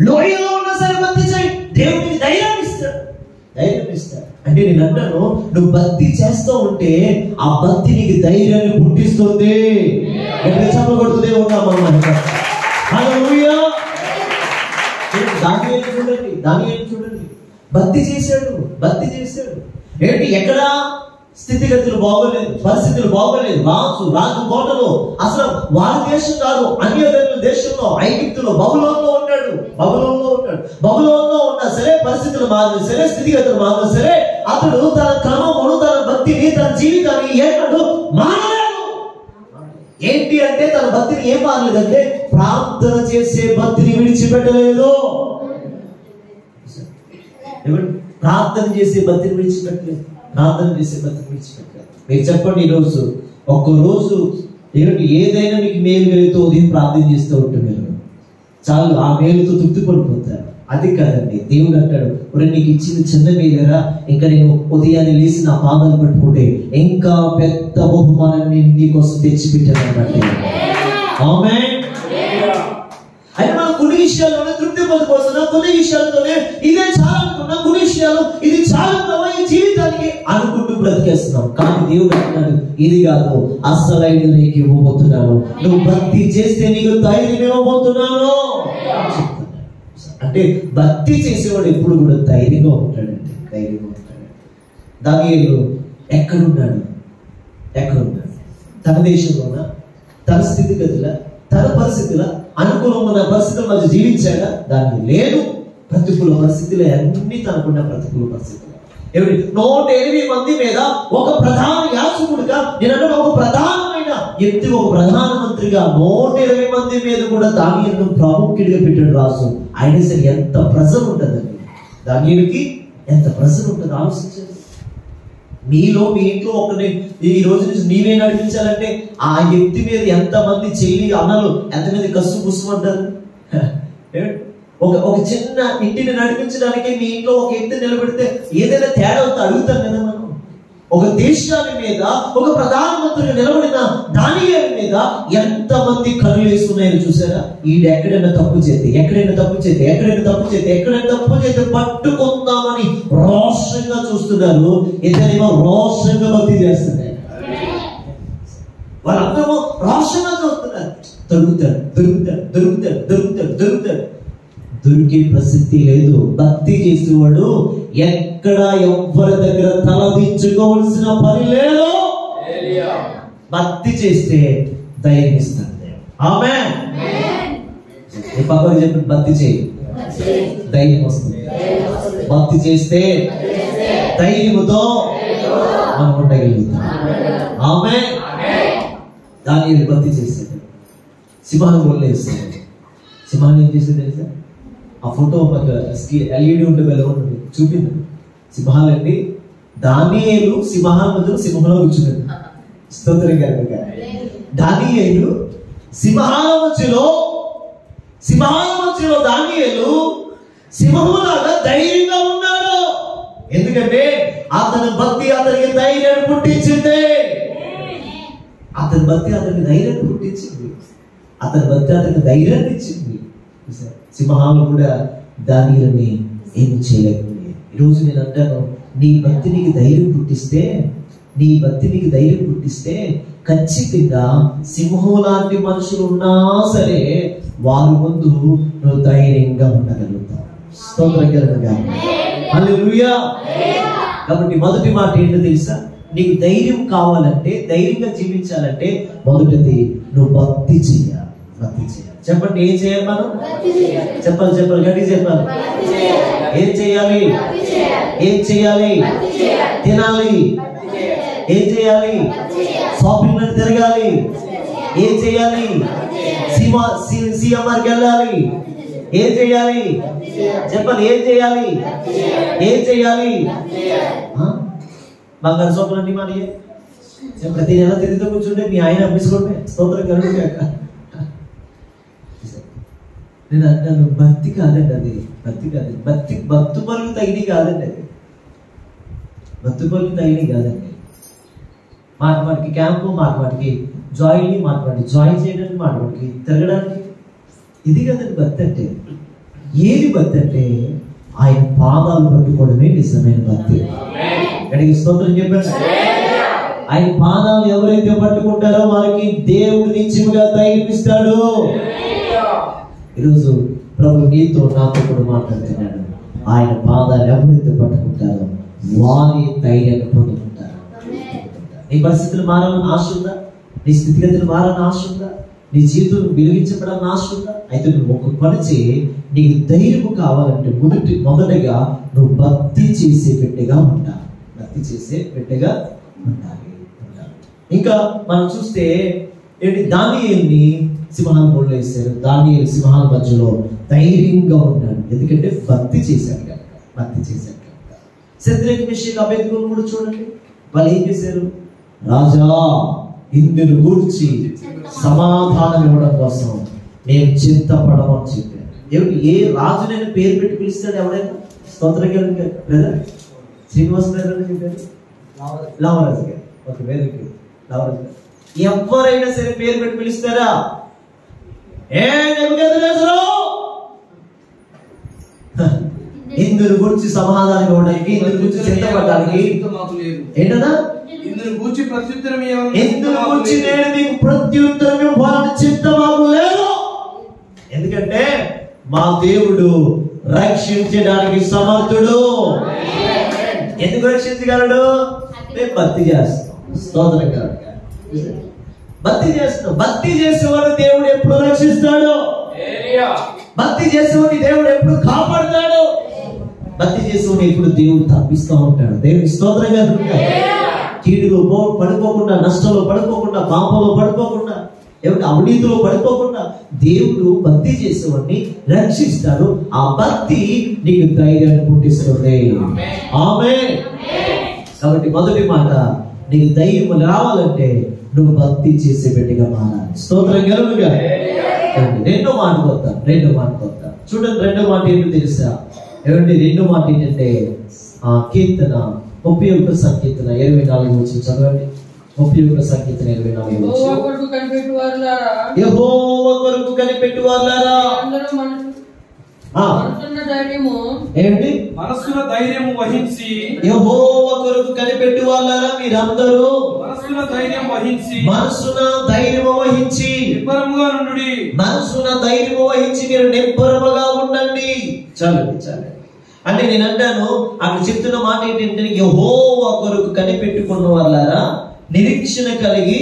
లోయలో ఉన్నా సరే భక్తి చేయి, దేవుడికి ధైర్యం ఇస్తాడు. అంటే నేను అంటాను, నువ్వు భక్తి చేస్తూ ఉంటే ఆ భక్తి నీకు ధైర్యాన్ని పుట్టిస్తుంది. చెప్పకూడదు హల్లెలూయా. దానియేలు చూడండి, భక్తి చేశాడు. ఏంటి? ఎక్కడ స్థితిగతులు బాగోలేదు, పరిస్థితులు బాగోలేదు. రాజు కోటలో, అసలు వారి దేశం కాదు, అన్య దేశంలో, ఐగుప్తులో, బబులోన్లో ఉన్నాడు. బబులోన్లో ఉన్నా సరే, పరిస్థితులు మారిన సరే, స్థితిగతులు మారిన సరే, అతడు తన క్రమమును, తన భక్తిని, తన జీవితాన్ని ఏనాడు మారలేదు. ఏంటి అంటే తన భక్తిని ఏం మారలేదంటే ప్రార్థన చేసే భక్తిని విడిచిపెట్టలేదు. ప్రార్థన చేసే భక్తిని విడిచిపెట్టలేదు. ప్రార్థన చేసే భక్తిని విడిచిపెట్టలేదు. మీరు చెప్పండి, ఈరోజు ఒక్కరోజు ఏదైనా మీకు మేలు కలిగితే ఉదయం ప్రార్థన చేస్తూ ఉంటే మీరు చాలు, ఆ మేలుతో తృప్తి పడిపోతారు. అది కాదండి, దేవుడు అంటాడు, ఒరే నీకు ఇచ్చిన చిన్న మేలురా, ఇంకా నేను ఉదయాన్నే లేచి నా పాదాలు పట్టుకుంటే ఇంకా పెద్ద బహుమానాన్ని నీకోసం తెచ్చిపెట్టానన్నట్టు. ఆమేన్. అయితే మనం కొన్ని విషయాల్లోనే తృప్తి పొందుకోవాల్సిన, కొన్ని విషయాలతోనే ఇదే చాలా అనుకున్నా, కొన్ని విషయాలు ఇది చాలా ఈ జీవితానికి అనుకుంటూ బ్రతికేస్తున్నాం. కానీ దేవుడు అంటున్నాడు, ఇది కాదు, అసలైన నీకు ఇవ్వబోతున్నాను. నువ్వు భక్తి చేస్తే నీకు ధైర్యం ఇవ్వబోతున్నాను. అంటే భక్తి చేసేవాడు ఎప్పుడు కూడా ధైర్యంగా ఉంటాడండి, ధైర్యంగా ఉంటాడు. దానియేలు ఎక్కడున్నాడు? తన దేశంలోనా, తన స్థితిగతుల, తన పరిస్థితుల, అనుకూలమైన పరిస్థితుల మధ్య జీవించాడా? దానికి లేదు. ప్రతికూల పరిస్థితులు అన్ని తనకున్న ప్రతికూల పరిస్థితులు. 108 మంది మీద ఒక ప్రధాన యాజకుడిగా, నేను ఒక ప్రధానమైన వ్యక్తి, ఒక ప్రధానమంత్రిగా 120 మంది మీద కూడా దానియేలును ప్రాముఖ్యుడిగా పెట్టాడు రాజు. ఆయన సరే ఎంత ప్రెజర్ ఉంటుందండి దానియేలుకి, ఎంత ప్రెజర్ ఉంటుంది ఆలోచించండి. మీలో మీ ఇంట్లో ఒకరిని ఈ రోజు నుంచి నీవే నడిపించాలంటే ఆ వ్యక్తి మీద ఎంతమంది చెల్లి అన్నలు ఎంతమంది కసు పుసుమంటారు? ఒక చిన్న ఇంటిని నడిపించడానికి మీ ఇంట్లో ఒక వ్యక్తిని నిలబెడితే ఏదైనా తేడా అవుతా అడుగుతాం కదా మనం. ఒక దేశాల మీద ఒక ప్రధానమంత్రిగా నిలబడిన దానియేలు మీద ఎంతమంది కళ్ళు వేసుకున్నాయని చూసారా? ఈడు ఎక్కడైనా తప్పు చేస్తే పట్టుకుందామని రోషంగా చూస్తున్నారు. ఇతనేమో రోషంగా భక్తి చేస్తున్నారు. వాళ్ళందరూ రోషంగా చూస్తున్నారు. దొరుకుతాడు. దొరికే ప్రసిద్ధి లేదు. భక్తి చేసేవాడు ఎక్కడ ఎవ్వరి దగ్గర తలదించుకోవాల్సిన పని లేదు. భక్తి చేస్తే ధైర్యం ఇస్తాడు. ఆమేన్. ఈ పక్కన చెప్పి భక్తి చేయి, ధైర్యం వస్తుంది. భక్తి చేస్తే ధైర్యంతో మనం ఉండగలుగుతాం. ఆమేన్. దానియేలు భక్తి చేస్తాడు. సింహాన్ని వదిలేస్తాడు. సింహాన్ని ఏం చేసేది తెలుసా? ఆ ఫోటో ఎల్ఈడి ఉంటే వెళ్ళి చూపింది. సింహాలండి, దానియేలు సింహాల మధ్యలో సింహంలో కూర్చున్నాడు. స్తోత్రం కనుక దానియేలు సింహాల మధ్యలో దానియేలు సింహంలాగా ధైర్యంగా ఉన్నాడు. ఎందుకంటే అతని భక్తి అతనికి ధైర్యాన్ని పుట్టించింది. అతని భక్తి అతనికి ధైర్యాన్ని ఇచ్చింది. సింహాలు కూడా దానియేలుని ఏం చేయలేకపోయాయి. ఈరోజు నేను అంటాను, నీ భక్తి నీకు ధైర్యం పుట్టిస్తే ఖచ్చితంగా సింహం లాంటి మనుషులు ఉన్నా సరే వారి ముందు నువ్వు ధైర్యంగా ఉండగలుగుతావు. స్తోత్రం. హల్లెలూయా. కాబట్టి మొదటి మాట ఏంటో తెలుసా? నీకు ధైర్యం కావాలంటే, ధైర్యంగా జీవించాలంటే మొదటిది నువ్వు భక్తి చేయాలి. చెప్పండి, ఏం చేయాలి మనం? చెప్పాలి గట్టి చెప్పాలి. ఏం చేయాలి? తినాలి. ఏం చేయాలి? షాపింగ్ లో తిరగాలి. ఏం చేయాలి? సిఎంఆర్కి వెళ్ళాలి. ఏం చేయాలి? చెప్పాలి. ఏం చేయాలి? బంగారు సోపులన్నీ మరి ప్రతి నెల తిరిగితే కూర్చుంటే మీ ఆయన అమ్మించుకోండి. స్తోత్రం కలుగుగాక. నేను అంటాను, భక్తి కాదండి అది. భక్తు పనులు తగినవి కాదండి. మాటికి క్యాంపు, మాటికి జాయిన్ చేయడానికి, మాటికి తిరగడానికి. ఇది కదండి భక్తి అంటే. ఏది భక్తి అంటే ఆయన పాదాలు పట్టుకోవడమే నిజమైన భక్తి. అడిగి స్తోత్రం చెప్పండి. ఆయన పాదాలు ఎవరైతే పట్టుకుంటారో వారికి దేవుడు నిత్యముగా ధైర్యం ఇస్తాడు. ఈరోజు ప్రభు నీతో నాతో కూడా మాట్లాడుతున్నాడు. ఆయన పాదాలు ఎవరైతే పట్టుకుంటారో వారి ధైర్యాన్ని పొందుకుంటారు. నీ పరిస్థితులు మారాలని ఆశ ఉందా? నీ స్థితిగతులు మారాలని ఆశ ఉందా? నీ జీవితం వెలిగించబడాలని ఆశ ఉందా? అయితే నువ్వు ఒక పని చేయి. నీకు ధైర్యం కావాలంటే మొదటగా నువ్వు భక్తి చేసే పెట్టెగా ఉండాలి. ఇంకా మనం చూస్తే దానియేలుని సింహాల బోర్డులో వేశారు. దానియేలు సింహాల మధ్యలో ధైర్యంగా ఉన్నాడు. ఎందుకంటే భక్తి చేశాడు కనుక. శద్రకు మెషకు అబేద్నెగోను కూడా చూడండి, వాళ్ళు ఏం చేశారు? రాజా, ఇందును గూర్చి సమాధానం ఇవ్వడం కోసం నేను చింతపడమని చెప్పాను. ఏమిటి? ఏ రాజు నేను పేరు పెట్టి పిలుస్తాడు ఎవరైనా? స్తోత్రం కదా, శ్రీనివాస్ గారు చెప్పారు, లావరాజు గారు. Okay, very good. లావరాజు గారు ఎవరైనా సరే పేరు పెట్టి పిలుస్తారా? ఏ నెబుకద్నెజరు, ఇందును గురించి సమాధానం ఇవ్వడానికి, ఇందును గురించి చింతపడడానికి ఏంటన్నా? ఇందును గురించి నేను మీకు ప్రత్యుత్తరం ఇవ్వాలని చింత మాకు లేదు. ఎందుకంటే మా దేవుడు రక్షించడానికి సమర్థుడు. ఎందుకు రక్షించగలడు? మేము భక్తి చేస్తాం. స్తోత్రం గారు, భక్తి చేస్తాం. భక్తి చేసేవాడు దేవుడు ఎప్పుడు రక్షిస్తాడు. భక్తి చేసేవాడిని దేవుడు ఎప్పుడు కాపాడుతాడు. భక్తి చేసేవాడిని ఎప్పుడు దేవుడు తప్పిస్తూ ఉంటాడు. దేవుని స్తోత్రం గారు. కీడులో పడిపోకుండా, నష్టంలో పడిపోకుండా, పాపంలో పడిపోకుండా, ఏమంటే అవినీతిలో పడిపోకుండా దేవుడు భక్తి చేసేవాడిని రక్షిస్తాడు. ఆ భక్తి నీకు ధైర్యాన్ని పుట్టిస్తుంది. ఆమేన్. కాబట్టి మొదటి మాట, నీకు ధైర్యం రావాలంటే నువ్వు భక్తి చేసే బిడ్డగా మారాలి. స్తోత్రం కలుగుగా. రెండో మాట కొత్త చూడండి. రెండో మాట ఏంటో తెలుసా? ఏమంటే రెండో మాట ఏంటంటే కీర్తన 31 సంకీర్తన 24 వచ్చి చదవండి. 31 సంకీర్తన 24 వచ్చి, యెహోవా కొరకు కనిపెట్టువారులారా, ఏంటి? మనస్సున ధైర్యము వహించి, యెహోవా కొరకు కనిపెట్టువారులారా మీరందరూ మనస్సున ధైర్యము వహించి నిబ్బరముగా నుండుడి. మనస్సున ధైర్యము వహించి మీరు నిబ్బరముగా ఉండండి. చాలండి. అంటే నేను అంటాను, అక్కడ చెప్తున్న మాట ఏంటంటే, యెహోవా కొరకు కనిపెట్టుకున్న వాళ్ళారా, నిరీక్షణ కలిగి,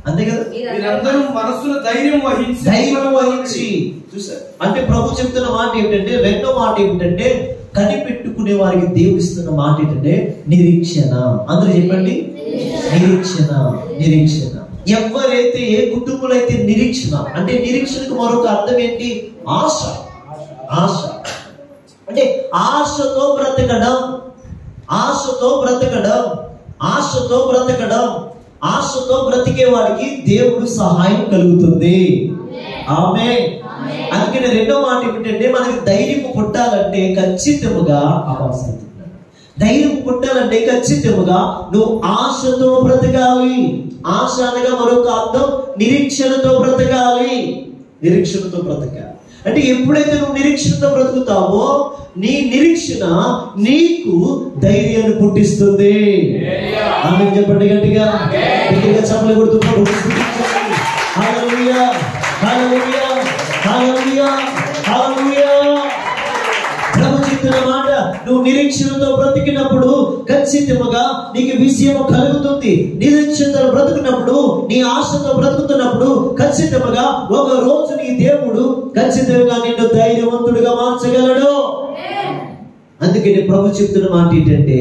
అంతే కదా, మీరందరూ మనస్సులో ధైర్యం వహించి చూసారు. అంటే ప్రభు చెప్తున్న మాట ఏమిటంటే, రెండో మాట ఏమిటంటే, కనిపెట్టుకునే వారికి దేవుడు ఇస్తున్న మాట ఏంటంటే నిరీక్షణ. అందరూ చెప్పండి, నిరీక్షణ. ఎవరైతే, ఏ కుటుంబంలో అయితే నిరీక్షణ అంటే, నిరీక్షణకు మరొక అర్థం ఏంటి? ఆశ. అంటే ఆశతో బ్రతకడం, ఆశతో బ్రతికే వాడికి దేవుడు సహాయం కలుగుతుంది. ఆమేన్. అందుకని రెండో మాట ఏమిటంటే, మనకి ధైర్యం పుట్టాలంటే ఖచ్చితముగా నువ్వు ఆశతో బ్రతకాలి. ఆశ అనగా మరొక అర్థం నిరీక్షణతో బ్రతకాలి. అంటే ఎప్పుడైతే నువ్వు నిరీక్షణతో బ్రతుకుతావో, నీ నిరీక్షణ నీకు ధైర్యాన్ని పుట్టిస్తుంది. ఆమె చెప్పండి గట్టిగా, చప్పట్లు కొడుతూ హల్లెలూయా, హల్లెలూయా, హల్లెలూయా, హల్లెలూయా. ప్రభు చెప్తున్న మాట, నువ్వు నిరీక్షణతో బ్రతికినప్పుడు ఖచ్చితంగా నీకు విజయం కలుగుతుంది. నిరీక్షణతో బ్రతుకున్నప్పుడు, నీ ఆశతో బ్రతుకుతున్నప్పుడు ఖచ్చితంగా ఒక రోజు నీ దేవుడు ఖచ్చితంగా నిన్ను ధైర్యవంతుడిగా మార్చగలడు. అందుకని ప్రభు చెప్తున్న మాట ఏంటంటే,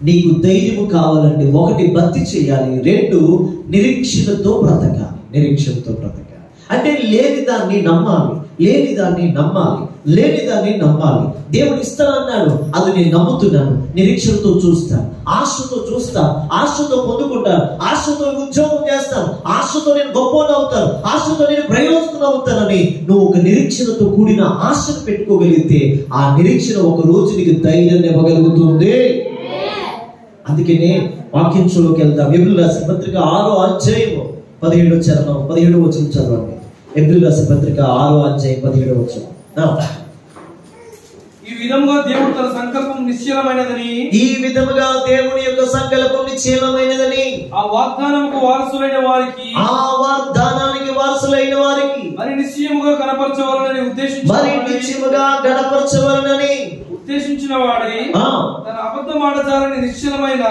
నీకు ధైర్యం కావాలంటే 1 భక్తి చేయాలి, 2 నిరీక్షణతో బ్రతకాలి. అంటే లేని దాన్ని నమ్మాలి. దేవుడు ఇస్తానన్నాడు, అది నేను నమ్ముతున్నాను. నిరీక్షణతో చూస్తాను, ఆశతో పొందుకుంటాను, ఆశతో ఉద్యోగం చేస్తాను, ఆశతో నేను గొప్పవాడు అవుతాను, ఆశతో నేను ప్రయోజనం అవుతానని నువ్వు ఒక నిరీక్షణతో కూడిన ఆశను పెట్టుకోగలిగితే, ఆ నిరీక్షణ ఒక రోజు నీకు ధైర్యాన్ని ఇవ్వగలుగుతుంది. అందుకనే వాక్యంలోకి వెళ్దాం. ఎబ్రీయుల రాసిన పత్రిక 6వ అధ్యాయం 17వ వచనం చదవండి. ఎబ్రీయుల రాసిన పత్రిక 6వ అధ్యాయం 17వ వచనం. ఈ విధముగా దేవుడు తన సంకల్పం నిశ్చలమైనదని, ఈ విధముగా దేవుని యొక్క సంకల్పం నిశ్చలమైనదని, ఆ వాగ్దానానికి వారసులైన వారికి మరి నిశ్చయముగా కనపరచవాలని ఉద్దేశించిన వాడై తన అబద్ధమాడజాలని నిశ్చలమైన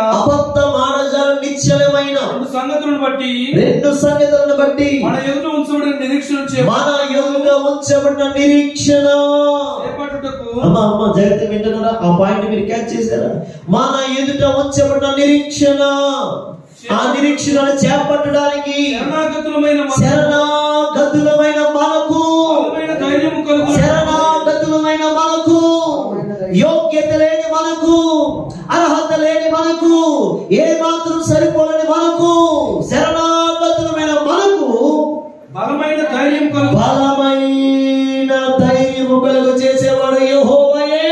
2 సంగతులను బట్టి మన ఎదుట ఉంచబడిన నిరీక్షణ చేపట్టుటకు, జాగ్రత్త వింటున్నారా? ఆ పాయింట్ మీరు క్యాచ్ చేశారా? మన ఎదుట ఉంచబడిన నిరీక్షణ, ఆ నిరీక్షణను చేపట్టడానికి శరణాగతులమైన మనకు, యోగ్యత లేని మనకు, అర్హత మనకు, ఏ మాత్రం సరిపోలని మనకు, శరణాగతులమైన మనకు బలమైన ధైర్యం కలుగు చేసేవాడు యెహోవాయే.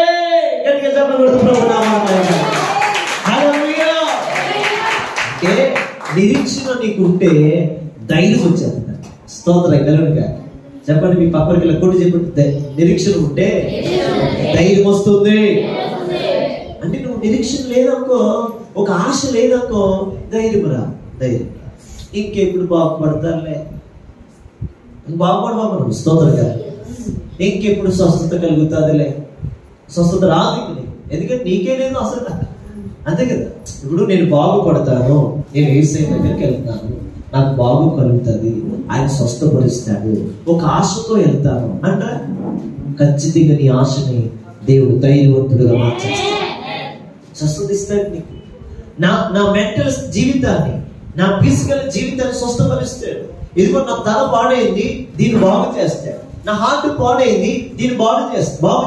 గట్టిగా చెప్పకూడదు ప్రభు నామమున. హల్లెలూయా. అంటే నిరీక్షణ నీకు ఉంటే ధైర్యం వచ్చేస్తుంది. స్తోత్రం కలుగుగా. చెప్పండి మీ పక్కకి కొట్టి చెప్పండి, నిరీక్షణ ఉంటే ధైర్యం వస్తుంది. అంటే నువ్వు నిరీక్షణ లేదనుకో, ఒక ఆశ లేదనుకో, ధైర్యం రా, ధైర్యం. ఇంకెప్పుడు బాగుపడతారులే, బాగుపడవా మనం. స్తోత్రంగా. ఇంకెప్పుడు స్వస్థత కలుగుతుందిలే, స్వస్థత రాదు. ఎందుకంటే నీకే లేదు అసలు, అంతే కదా. ఇప్పుడు నేను బాగుపడతాను, నేను యేసయ్య దగ్గరికి వెళ్తాను, నాకు బాగు కలుగుతుంది, ఆయన స్వస్థపరుస్తాడు, ఒక ఆశతో వెళ్తాను అంట. ఖచ్చితంగా నీ ఆశని దేవుడు ధైర్యవంతుడుగా మార్చేస్తాడు, స్వస్థతిస్తాడు నీకు. నా మెంటల్ జీవితాన్ని, నా ఫిజికల్ జీవితాన్ని స్వస్థపరుస్తాడు. ఇదిగో నా తల పాడైంది, దీన్ని బాగు చేస్తాడు. నా హార్ట్ పాడైంది, దీన్ని బాగు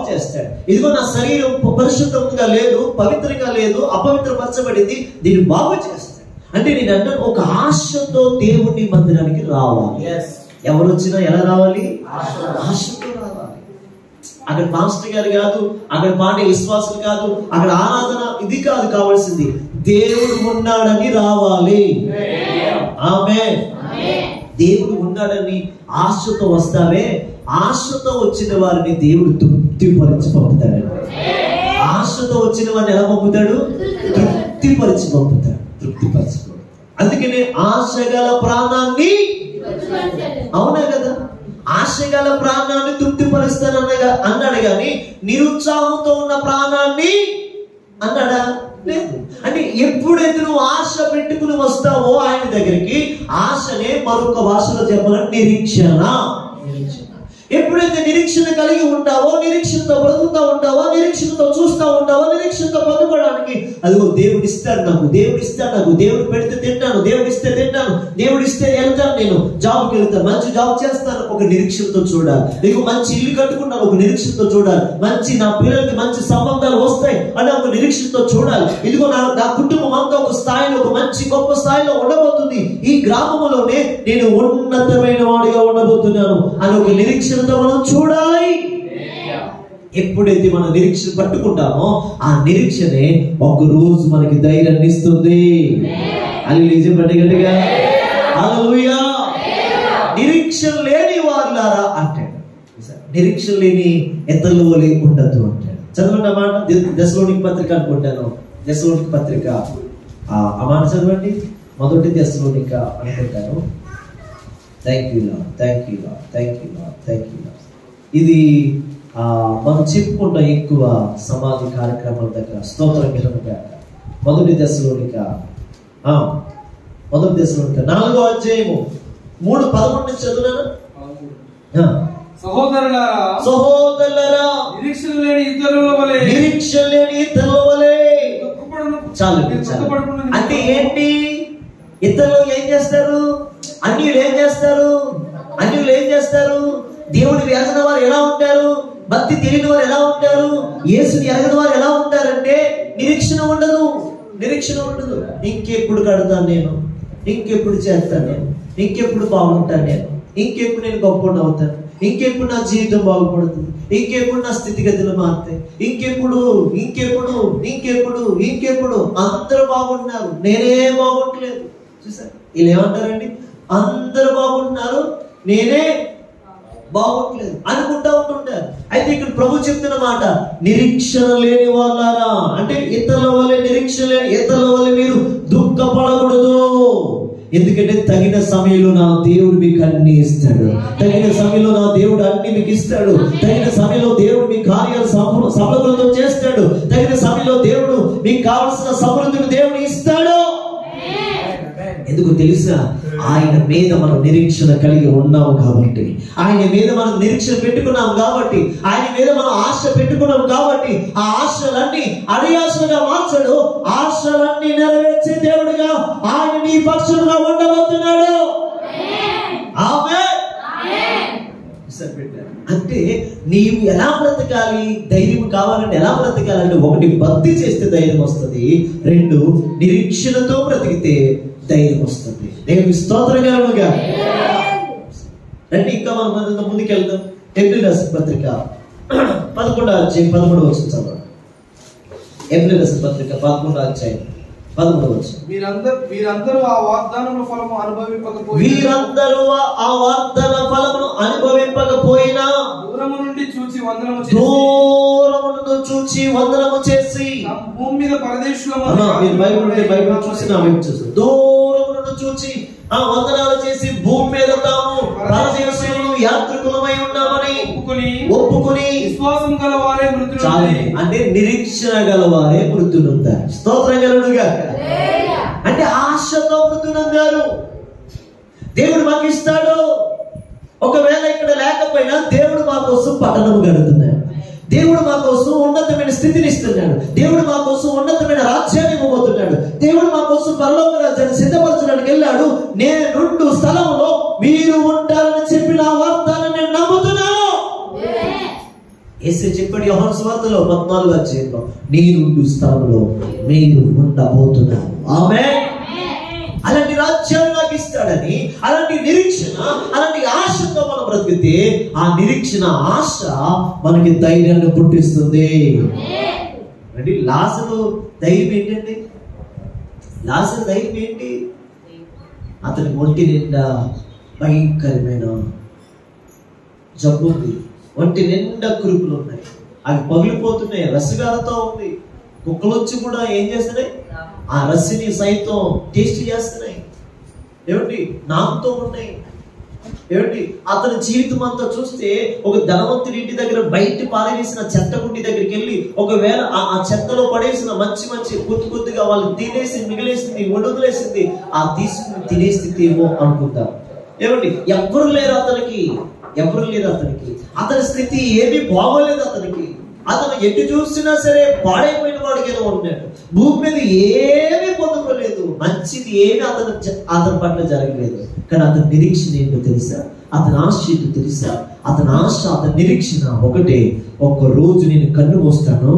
చేస్తాడు. ఇదిగో నా శరీరం పరిశుద్ధంగా లేదు, పవిత్రంగా లేదు, అపవిత్రపరచబడింది, దీన్ని బాగు చేస్తాడు. అంటే నేను అంటే ఒక ఆశతో దేవుని మందిరానికి రావాలి. ఎవరు వచ్చినా ఎలా రావాలి? ఆశతో రావాలి. అక్కడ మాస్టర్ గారు కాదు, అక్కడ పాడే విశ్వాసం కాదు, అక్కడ ఆరాధన ఇది కాదు కావాల్సింది, దేవుడు ఉన్నాడని రావాలి. ఆమేన్. దేవుడు ఉన్నాడని ఆశతో వస్తావే, ఆశతో వచ్చిన వారిని దేవుడు తృప్తిపరిచి పంపుతాడు. ఆశతో వచ్చిన వారిని ఎలా పంపుతాడు? తృప్తిపరిచి పంపుతాడు, తృప్తిపరిచి. అందుకనే ఆశగల ప్రాణాన్ని, అవునా కదా, ఆశగల ప్రాణాన్ని తృప్తిపరుస్తాను అన్నాడు కానీ నిరుత్సాహంతో ఉన్న ప్రాణాన్ని అన్నాడా? లేదు. అంటే ఎప్పుడైతే నువ్వు ఆశ పెట్టుకుని వస్తావో ఆయన దగ్గరికి, ఆశనే మరొక భాషలో చెప్పాలని నిరీక్షణ. ఎప్పుడైతే నిరీక్షణ కలిగి ఉంటావో, నిరీక్షణతో బ్రతుకుతా ఉంటావో, నిరీక్షణతో చూస్తూ ఉంటావో, నిరీక్షణతో పొందుకోవడానికి అదిగో దేవుడు ఇస్తాడు నాకు, దేవుడు ఇస్తాడు నాకు, దేవుడు పెడితే తింటాను, దేవుడు ఇస్తే తింటాను, దేవుడు ఇస్తే వెళ్తాను, నేను జాబ్కి వెళ్తాను, మంచి జాబ్ చేస్తాను, ఒక నిరీక్షణతో చూడాలి. నీకు మంచి ఇల్లు కట్టుకుంటాను, ఒక నిరీక్షణతో చూడాలి. మంచి నా పిల్లలకి మంచి సంబంధాలు వస్తాయి అని ఒక నిరీక్షణతో చూడాలి. ఇదిగో నా కుటుంబం అంతా ఒక స్థాయిలో, ఒక మంచి గొప్ప స్థాయిలో ఉండబోతుంది, ఈ గ్రామంలోనే నేను ఉన్నతమైన వాడిగా ఉండబోతున్నాను అని ఒక నిరీక్షణతో మనం చూడాలి. ఎప్పుడైతే మనం నిరీక్షణ పట్టుకుంటామో ఆ నిరీక్షనే ఒక రోజు మనకి ధైర్యాన్ని ఇస్తుంది. గట్టిగా హల్లెలూయా. నిరీక్షణ లేని వారులారా అంటాడు, నిరీక్షణ లేని ఎద్దల వలె ఉండదు అంటాడు. చదవండి ఆ మాట, దశలోనిక పత్రిక అనుకుంటాను, దశలోనిక పత్రిక ఆ మాట చదవండి. మొదటి దశలోనిక అనుకుంటాను. Thank you lord, thank you lord, thank you lord, thank you lord. ఇది మనం చెప్పుకున్న ఎక్కువ సమాధి కార్యక్రమాల దగ్గర స్తోత్రం వినగా మొదటి దశలోనిక 4వ అధ్యాయము 3:11 చదువునా? సహోదరులారా నిరీక్షణ లేని ఇతరుల వలె చాలు. అంటే ఏంటి? ఇతరులు ఏం చేస్తారు? అన్యులు ఏం చేస్తారు? దేవుడిని ఎరగని వారు ఎలా ఉంటారు? భక్తి తెలియని వారు ఎలా ఉంటారు? యేసుని ఎరగని వారు ఎలా ఉంటారంటే నిరీక్షణ ఉండదు. ఇంకెప్పుడు కడతాను నేను, ఇంకెప్పుడు చేస్తాను నేను, ఇంకెప్పుడు బాగుంటాను నేను, ఇంకెప్పుడు నేను గొప్ప అవుతాను, ఇంకెప్పుడు నా జీవితం బాగుపడుతుంది, ఇంకెప్పుడు నా స్థితిగతులు మారుతాయి, ఇంకెప్పుడు అందరూ బాగుంటున్నారు, నేనే బాగుంటలేదు. చూసారు వీళ్ళు ఏమంటారండి? అందరూ బాగుంటున్నారు, నేనే బాగుంటలేదు అనుకుంటా ఉంటుంటారు. అయితే ఇక్కడ ప్రభు చెప్తున్న మాట, నిరీక్షణ లేని వాళ్ళారా అంటే ఇతరుల వల్లే, నిరీక్షణ లేని ఇతరుల వల్లే మీరు దుఃఖపడకూడదు. ఎందుకంటే తగిన సమయంలో నా దేవుడు మీకు అన్ని ఇస్తాడు, తగిన సమయంలో నా దేవుడు అన్ని మీకు ఇస్తాడు, తగిన సమయంలో దేవుడు మీ కార్యాలు సఫలతతో చేస్తాడు, తగిన సమయంలో దేవుడు మీకు కావలసిన సమృద్ధిని దేవుడు ఇస్తాడు. ఎందుకు తెలుసా? ఆయన మీద మనం నిరీక్షణ కలిగి ఉన్నాము కాబట్టి, ఆయన మీద మనం నిరీక్షణ పెట్టుకున్నాం కాబట్టి, ఆయన మీద మనం ఆశ పెట్టుకున్నాం కాబట్టి, ఆ ఆశలన్నీ అడియాశగా మార్చడు, ఆశలన్నీ నెరవేర్చే దేవుడిగా ఆయన నీ పక్షంగా ఉండబోతున్నాడు. ఆమేన్. ఇచ్చేసాడు బిడ్డ. అంటే నీవు ఎలా బ్రతకాలి, ధైర్యం కావాలంటే ఎలా బ్రతకాలంటే, ఒకటి భక్తి చేస్తే ధైర్యం వస్తుంది, రెండు నిరీక్షణతో బ్రతికితే ధైర్యం వస్తుంది. దేవుని స్తోత్రం కలుగునుగా. రండి ఇంకా మనం ముందుకెళ్దాం. హెబ్రీయుల రాసిన పత్రిక 11వ అధ్యాయం 13వ వచనం చదవండి. హెబ్రీయుల రాసిన పత్రిక 11వ అధ్యాయం 13వ వచనం. వీరందరూ ఆ వాగ్దానముల ఫలము అనుభవింపకపోయినా, వీరందరూ ఆ వాగ్దాన ఫలమును అనుభవింపకపోయినా, దూరము నుండి చూచి వందనము చేసి భూమి మీద పరదేశులము. మీరు బైబిల్ ఉంటే బైబిల్ చూసి నా వైపు చూసి, దూరమును చూచి ఆ వందనాలు చేసి భూమి మీద తాము పరదేశులను యాత్రికులమై ఉన్నామని ఒప్పుకొని విశ్వాసం గలవారే మృతులు. అంటే నిరీక్షణ గలవారే మృతులుంటారు. స్తోత్రం కలుగునుగా. అంటే ఆశతో మృతులందారు. దేవుడు మాకు ఇస్తాడు. ఒకవేళ ఇక్కడ లేకపోయినా దేవుడు మా కోసం పట్టణము కడుతున్నాడు. దేవుడు మా కోసం ఉన్నతమైన స్థితిని ఇస్తున్నాడు. దేవుడు మా కోసం ఉన్నతమైన రాజ్యాన్ని ఇవ్వబోతున్నాడు. దేవుడు మా కోసం పరలోక రాజ్యాన్ని సిద్ధపరచడానికి వెళ్ళాడు. నేనుండు స్థలంలో మీరు ఉంటారని చెప్పిన ఆ వాగ్దానాన్ని నేను నమ్ముతున్నాను. యేసు చెప్పాడు యోహాను సువార్తలో 14వ అధ్యాయంలో, నేనుండు స్థలంలో మీరు ఉండబోతున్నారు. ఆమేన్. అలాంటి రాజ్యాన్ని నాకు ఇస్తాడని, అలాంటి నిరీక్షణ, అలాంటి ఆశతో మనం బ్రతికితే ఆ నిరీక్షణ, ఆశ మనకి ధైర్యాన్ని పుట్టిస్తుంది. అంటే లాజరు ధైర్యం ఏంటండి? లాజరు ధైర్యం ఏంటి? అతని ఒంటి నిండా భయంకరమైన జబ్బు ఉంది. ఒంటి నిండా కురుపులు ఉన్నాయి. అవి పగిలిపోతున్నాయి. రసగాలతో ఉంది. కుక్కలు వచ్చి కూడా ఏం చేస్తున్నాయి? ఆ రస్సిని సైతం టేస్ట్ చేస్తున్నాయి. ఏమిటి? నాకుతో ఉన్నాయి. ఏమిటి? అతని జీవితం అంతా చూస్తే, ఒక ధనవంతుడి ఇంటి దగ్గర బయట పారవేసిన చెత్త గుండి దగ్గరికి వెళ్ళి, ఒకవేళ ఆ చెత్తలో పడేసిన మంచి కొద్దిగా వాళ్ళు తినేసి మిగిలేసింది, వడుదలేసింది, ఆ తీసుకుని తినే స్థితి ఏమో అనుకుంటారు. ఏమిటి? ఎవరు లేరు అతనికి. అతని స్థితి ఏమీ బాగోలేదు అతనికి. అతను ఎటు చూసినా సరే పాడైపోయిన వాడికి ఉన్నాడు. భూమి మీద ఏమీ పొందుకోలేదు. మంచిది ఏమీ అతని పట్ల జరగలేదు. కానీ అతని నిరీక్షణ ఏంటో తెలుసా? అతని ఆశ ఏంటో తెలుసా? అతని ఆశ, అతని నిరీక్షణ ఒకటే, ఒక్క రోజు నేను కన్ను మోస్తాను,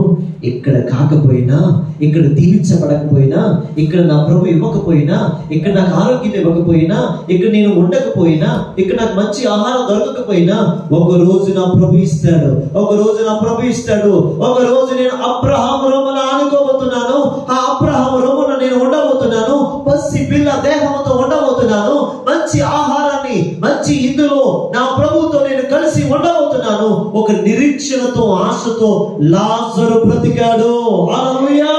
ఇక్కడ కాకపోయినా, ఇక్కడ దీవించబడకపోయినా, ఇక్కడ నా ప్రభు ఇవ్వకపోయినా, ఇక్కడ నాకు ఆరోగ్యం ఇవ్వకపోయినా, ఇక్కడ నేను ఉండకపోయినా, ఇక్కడ నాకు మంచి ఆహారం దొరకకపోయినా, ఒక రోజు నా ప్రభు ఇస్తాడు. ఒక రోజు నేను అబ్రహాము రొమ్మున ఆనుకోబోతున్నాను. ఆ అబ్రహాము రొమ్మున నేను ఉండబోతున్నాను. పసి పిల్ల దేహంతో ఉండబోతున్నాను. మంచి ఆహారాన్ని, మంచి ఇందులో నా ప్రభుతో నేను కలిసి ఉండబోతున్నాను. ఒక నిరీక్షణతో, ఆశతో లాజరు బ్రతికాడు. హల్లెలూయా.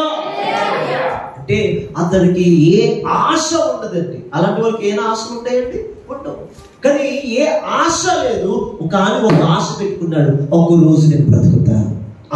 అంటే అతనికి ఏ ఆశ ఉండదండి. అలాంటి వాళ్ళకి ఏ ఆశలు ఉంటాయండి? ఉండవు. కానీ ఏ ఆశ లేదు. కానీ ఒక ఆశ పెట్టుకున్నాడు, ఒక రోజు నేను బ్రతుకుతాను,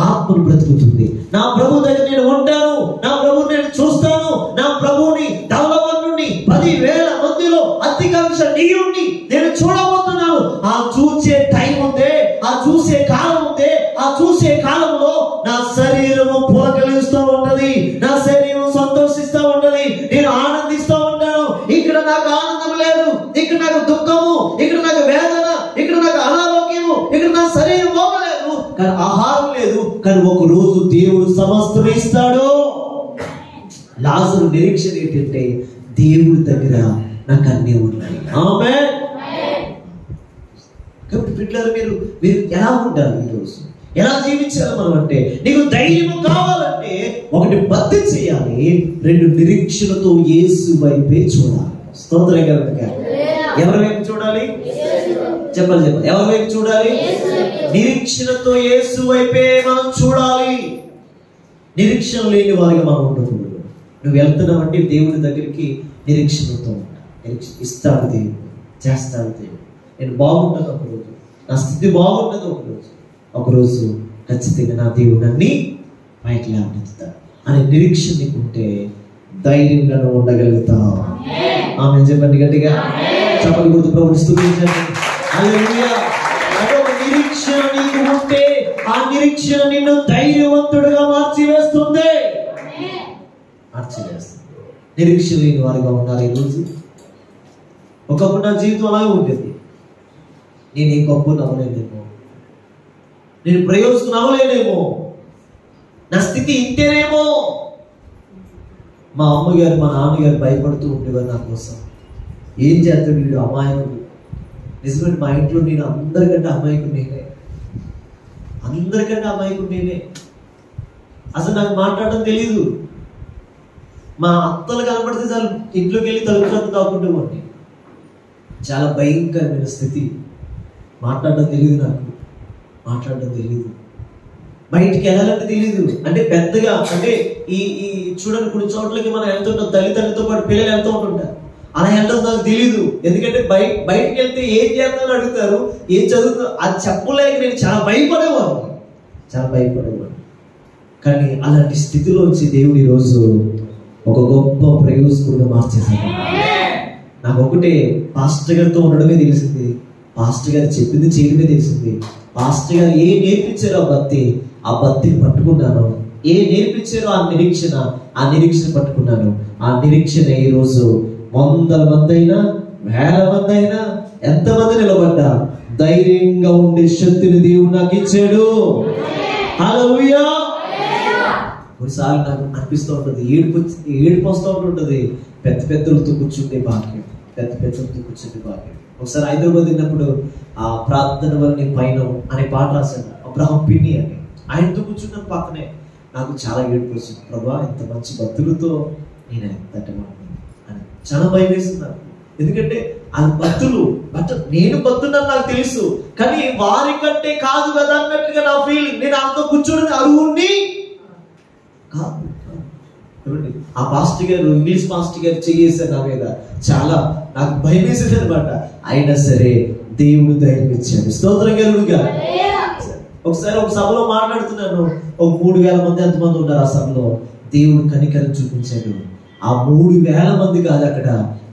ఆత్మను బ్రతుకుతుంది, నా ప్రభు దగ్గర నేను ఉంటాను, నా ప్రభుని నేను చూస్తాను, నా ప్రభుని ధవలవన్ నుండి 10,000 మందిలో అత్యకాంక్ష నీయుండి నేను చూడబోతున్నాను. ఆ చూసే టైం ఉందే, ఆ చూసే కాలం ఉందే, ఆ చూసే కాలంలో నా శరీరము పులకలిస్తూ ఉంటది, నా శరీరం సంతోషిస్తూ ఉంటది, నేను ఆనందిస్తూ ఉంటాను. ఇక్కడ నాకు ఆనందం లేదు, ఇక్కడ నాకు దుఃఖము, ఇక్కడ నాకు వేదన, ఇక్కడ నాకు అనారోగ్యము, ఇక్కడ నా శరీరం బాగలేదు, కానీ ఆహారం లేదు. కానీ ఒక రోజు దేవుడు సమస్తం ఇస్తాడు. లాజరు నిరీక్షణ ఏంటంటే, దేవుడి దగ్గర నాకు అన్నీ ఉన్నాయి. ఆమేన్. కాబట్టి బిడ్డలారా, మీరు ఎలా ఉండాలి? ఈరోజు ఎలా జీవించాలి మనం అంటే, నీకు ధైర్యం కావాలంటే ఒకటి భక్తి చేయాలి, రెండు నిరీక్షణతో యేసు వైపే చూడాలి. స్తోత్రం కలుగునుగా. ఎవరి వైపు చూడాలి? చెప్పాలి. ఎవరి వైపు చూడాలి? నిరీక్షణతో యేసు వైపే మనం చూడాలి. నిరీక్షణ లేని వారిగా మనం ఉండకూడదు. నువ్వు వెళ్తున్నావు అంటే దేవుడి దగ్గరికి నిరీక్షణతో ఇస్తాడు దేవుడు, చేస్తాడు దేవుడు. నేను బాగుంటాను ఒకరోజు, నా స్థితి బాగుంటుంది ఒకరోజు ఖచ్చితంగా నా దేవుడు నన్ను పైకి లేవనెత్తుతాడు అనే నిరీక్షణ నీకుంటే ధైర్యంగా నువ్వు ఉండగలుగుతావు. ఆమేన్ చెప్పండి గట్టిగా. చప్పట్లు కొడుతూ ప్రభువుని స్తుతించండి. హల్లెలూయా. అదొక నిరీక్షణ నీకు ఉంటే ఆ నిరీక్షణ నిన్ను ధైర్యవంతుడిగా మార్చివేస్తుంది. నిరీక్షణ లేని వారిగా ఉండాలి. ఈరోజు ఒకప్పుడు నా జీవితం అలాగే ఉంటుంది. నేను ఈ గొప్ప నవ్వలేనేమో, నేను ప్రయోజనం అవ్వలేనేమో, నా స్థితి ఇంతేనేమో. మా అమ్మగారు మా నాన్నగారు భయపడుతూ ఉండేవారు నా కోసం. ఏం చేస్తాడు వీడు అమాయకుడు. నిజమే, మా ఇంట్లో నేను అందరికంటే అమాయకుడు నేనే, అందరికంటే అమాయకుడు నేనే. అసలు నాకు మాట్లాడడం తెలీదు. మా అత్తలు కనపడితే చాలు ఇంట్లోకి వెళ్ళి తలుపులకు దాక్కుంటూ పోండి. చాలా భయంకరమైన స్థితి. మాట్లాడడం తెలియదు, నాకు మాట్లాడడం తెలియదు, బయటికి వెళ్ళాలంటే తెలియదు. అంటే పెద్దగా అంటే ఈ ఈ చూడండి, కొన్ని చోట్లకి మనం వెళ్తుంటాం, తల్లిదండ్రులతో పాటు పిల్లలు వెళ్తూ ఉంటుంటారు. అలా వెళ్ళడం నాకు తెలియదు. ఎందుకంటే బయటికి వెళ్తే ఏం చేస్తానని అడుగుతారు, ఏం చదువుతా అది చెప్పలేక నేను చాలా భయపడేవాడిని, చాలా భయపడేవాడిని. కానీ అలాంటి స్థితిలోంచి దేవుడు ఈరోజు ఒక గొప్ప ప్రయోజకుడిగా మార్చేశాడు. నాకు ఒకటే, పాస్టర్ గారితో ఉండడమే తెలిసింది, పాస్టర్ గారు చెప్పింది చేయడమే తెలిసింది. పాస్టర్ గారు ఏ నేర్పించారో ఆ భక్తిని పట్టుకున్నాను. ఏ నేర్పించారో ఆ నిరీక్షణ పట్టుకున్నాను. ఆ నిరీక్షణ ఈరోజు 100 మంది అయినా 1000 మంది అయినా ఎంతమంది నిలబడ్డా ధైర్యంగా ఉండే శక్తిని దేవుడు నాకు ఇచ్చాడు. హల్లెలూయా. కొన్నిసార్లు నాకు అనిపిస్తూ ఉంటుంది, ఏడుపు వస్తూ ఉంటుంది. పెద్దలతో కూర్చుంటే భాగ్యం, పెద్దలతో కూర్చుంటే భాగ్యం. ఒకసారి హైదరాబాద్ వెళ్ళినప్పుడు ఆ ప్రార్థన వల్ల పైన అనే పాట రాశాను, అబ్రహాం పిన్ని అని. ఆయనతో కూర్చున్న పక్కనే నాకు చాలా ఏడుపు వచ్చింది. ప్రభా, ఇంత మంచి భక్తులతో నేను ఎంతటి అని చాలా భయం వేసింది నాకు. ఎందుకంటే ఆ భక్తులు నేను భక్తున్నా నాకు తెలుసు, కానీ వారి కంటే కాదు కదా అన్నట్టుగా నా ఫీలింగ్. నేను అంత కూర్చోడానికి అరువుని కాదు. ఆ పాస్టర్ గారు, ఇంగ్లీష్ పాస్టర్ గారు చేసారు నా మీద, చాలా నాకు భయం వేసేది అనమాట. అయినా సరే దేవుడు ధైర్యం ఇచ్చాడు. స్తోత్రం కలుగుగా. ఒకసారి ఒక సభలో మాట్లాడుతున్నాను, ఒక 3000 మంది ఎంతమంది ఉన్నారు ఆ సభలో. దేవుడు కనికరం చూపించాడు. ఆ 3000 మంది కాదు, అక్కడ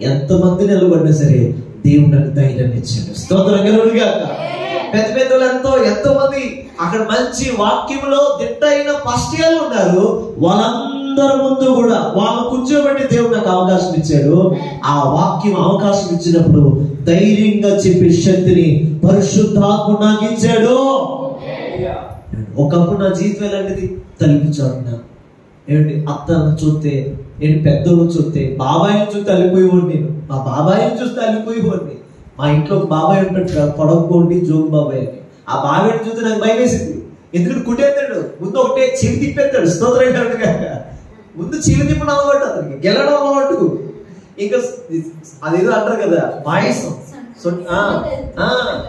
ఎంతమంది నిలబడినా సరే దేవుడు నాకు ధైర్యాన్ని ఇచ్చాడు. స్తోత్రం కలుగుగా. పెద్దలు ఎంతో మంది అక్కడ మంచి వాక్యంలో దిట్టైన పాస్టర్లు ఉన్నారు. వాళ్ళందరి ముందు కూడా వాళ్ళు కూర్చోబెట్టి దేవుడు నాకు అవకాశం ఇచ్చాడు. ఆ వాక్యం అవకాశం ఇచ్చినప్పుడు ధైర్యంగా చెప్పే శక్తిని పరిశుద్ధాత్మ నాకు ఇచ్చాడు. ఒకప్పుడు నా జీవితం ఎలాంటిది, తలుపు చాటున ఏమిటి అత్తను చూస్తే, నేను పెద్దోళ్ళు చూస్తే, బాబాయిని చూస్తే అల్లిపోయేవాడిని. నేను మా బాబాయిని చూస్తే అల్లిపోయేవాడిని. మా ఇంట్లో ఒక బాబాయ్ ఉంటాడు, పొడవకోండి జోగు బాబాయ్ అని. ఆ బాబాయిని చూస్తే నాకు భయం వేసింది. ఎందుకంటే కుట్టేస్తాడు, ముందు ఒకటే చెవి తిప్పేస్తాడు. స్తోత్రం కనుక ముందు చెవి తిప్పడం అలవాటు, అతనికి గెలడం అలవాటు. ఇంకా అదేదో అంటారు కదా పాయసం,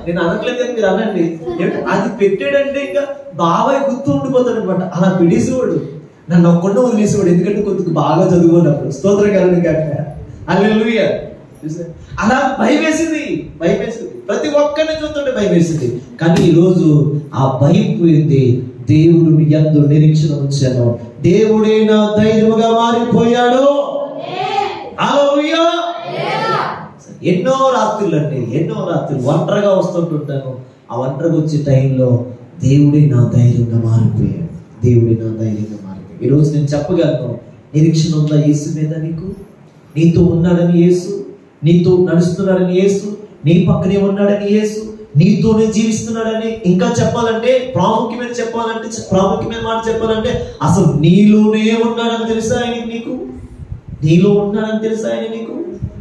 నేను అనట్లేదు కానీ మీరు అనండి. అది పెట్టాడంటే ఇంకా బాబాయ్ గుర్తు ఉండిపోతాడు అనమాట. అలా పిడిసేవాడు, నన్ను ఒక్కడే వదిలేసేవాడు. ఎందుకంటే కొద్దిగా బాగా చదువుకున్నప్పుడు. స్తోత్రం కనుక హల్లెలూయా. అలా భయం వేసింది. ప్రతి ఒక్కరిని చూస్తుంటే భయం వేసింది. కానీ ఈరోజు ఆ భయం పోయింది. దేవుడు యందు నిరీక్షణ ఉంచాను. దేవుడే నా ధైర్యముగా మారిపోయాడు. హల్లెలూయా. ఎన్నో రాత్రులు ఒంటరిగా వస్తుంటుంటాను. ఆ ఒంటరిగా వచ్చే టైంలో దేవుడే నా ధైర్యంగా మారిపోయాడు. ఈరోజు నేను చెప్పగలను, నిరీక్షణ ఉందా యేసు మీద? నీతో ఉన్నాడని యేసు, నీతో నడుస్తున్నాడని యేసు, నీ పక్కనే ఉన్నాడని యేసు, నీతోనే జీవిస్తున్నాడని. ఇంకా చెప్పాలంటే ప్రాముఖ్యమైన మాట చెప్పాలంటే అసలు నీలోనే ఉన్నాడని తెలుసా ఆయన నీకు? నీలో ఉన్నాడని తెలుసా ఆయన నీకు?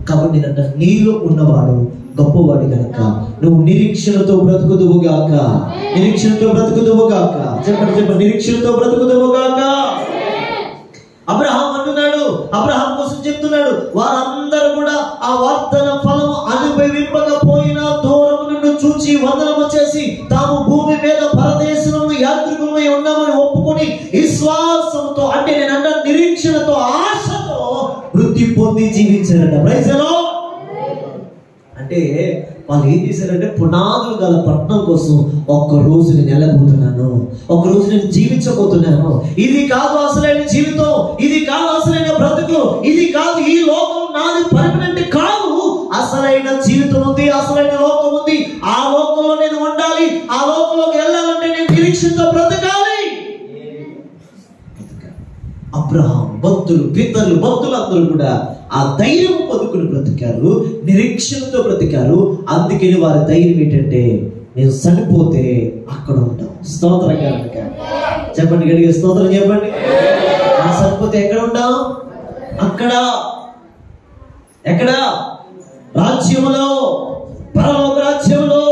కాబట్టి నేనంట, నీలో ఉన్నవాడు గొప్పవాడు కనుక నువ్వు నిరీక్షణతో బ్రతుకుదువుగాక. చెప్పండి, నిరీక్షణతో బ్రతుకుదువుగాక. అబ్రహాం అంటున్నాడు, అబ్రహాం కోసం చెప్తున్నాడు, వారందరూ కూడా ఆ వాగ్దాన ఫలము అనుభవింపకపోయినా దూరం నుండి చూచి వందనము చేసి తాము భూమి మీద పరదేశంలో యాత్రికులమై ఉన్నామని ఒప్పుకొని విశ్వాసంతో, అంటే నేనంట నిరీక్షణతో, ఆశతో వృద్ధి పొంది జీవించారట. Praise the lord. అంటే వాళ్ళు ఏం చేశారంటే, పునాదులు గల పట్టణం కోసం ఒక్కరోజు నేను వెళ్ళబోతున్నాను, ఒక్కరోజు నేను జీవించబోతున్నాను. ఇది కాదు అసలైన జీవితం, ఇది కాదు అసలైన బ్రతుకు, ఇది కాదు ఈ లోకం నాది పర్మనెంట్ కాదు. అసలైన జీవితం ఉంది, అసలైన లోకం ఉంది. ఆ లోకంలో నేను ఉండాలి. ఆ లోకంలోకి వెళ్ళాలంటే నేను నిరీక్షణతో బ్రతకాలి. అబ్రహాం భక్తి భక్తులు, పితరులు, భక్తులందరూ కూడా ఆ ధైర్యం పొందుకుని బ్రతికారు, నిరీక్షణతో బ్రతికారు. అందుకని వారి ధైర్యం ఏంటంటే, నేను చనిపోతే అక్కడ ఉంటాం. స్తోత్రం కనుక చెప్పండి, గడిగా స్తోత్రం చెప్పండి. ఆ చనిపోతే ఎక్కడ ఉంటాం? అక్కడ. ఎక్కడ? రాజ్యంలో, పరలోక రాజ్యంలో.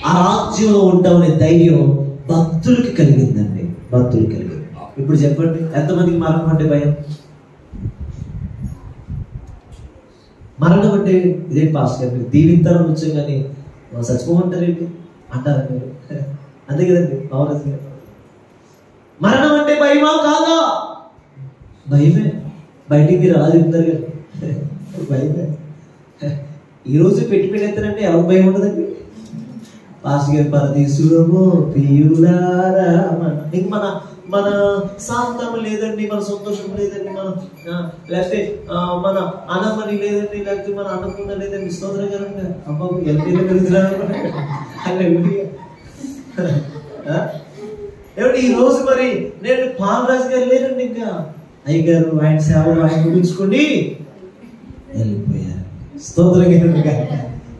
ఆ రాజ్యంలో ఉంటామనే ధైర్యం భక్తులకి కలిగిందండి, భక్తులకి కలిగింది. ఇప్పుడు చెప్పండి, ఎంతమందికి మరణం అంటే భయం? మరణం అంటే ఇదే పాస్ గారు మీరు దీవింతారని వచ్చాం కానీ చచ్చిపోమంటారేంటి అంటారా మీరు? అంతే కదండి పవరాజ్ గారు. మరణం అంటే భయమా కాదా? భయమే. బయటికి మీరు అలా చెప్తారు కదా, భయమే. ఈరోజు పెట్టిపెట్టేస్తారంటే ఎవరికి భయం ఉండదండి? పాస్ గారు పరదీసురము ప్రియులారా, ఇంక మన శాంతము లేదండి, మన సంతోషం లేదండి, మన లేకపోతే మన అన్నమని లేదండి, లేకపోతే మన అన్నపూర్ణ లేదండి. స్తోత్రం కదండి. అమ్మ ఏమంటే ఈ రోజు మరి నేను పాలరాజు గారు లేరండి, ఇంకా అయ్యగారు ఆయన సేవలు ఆయన ముగించుకొని వెళ్ళిపోయారు. స్తోత్రం కదండి.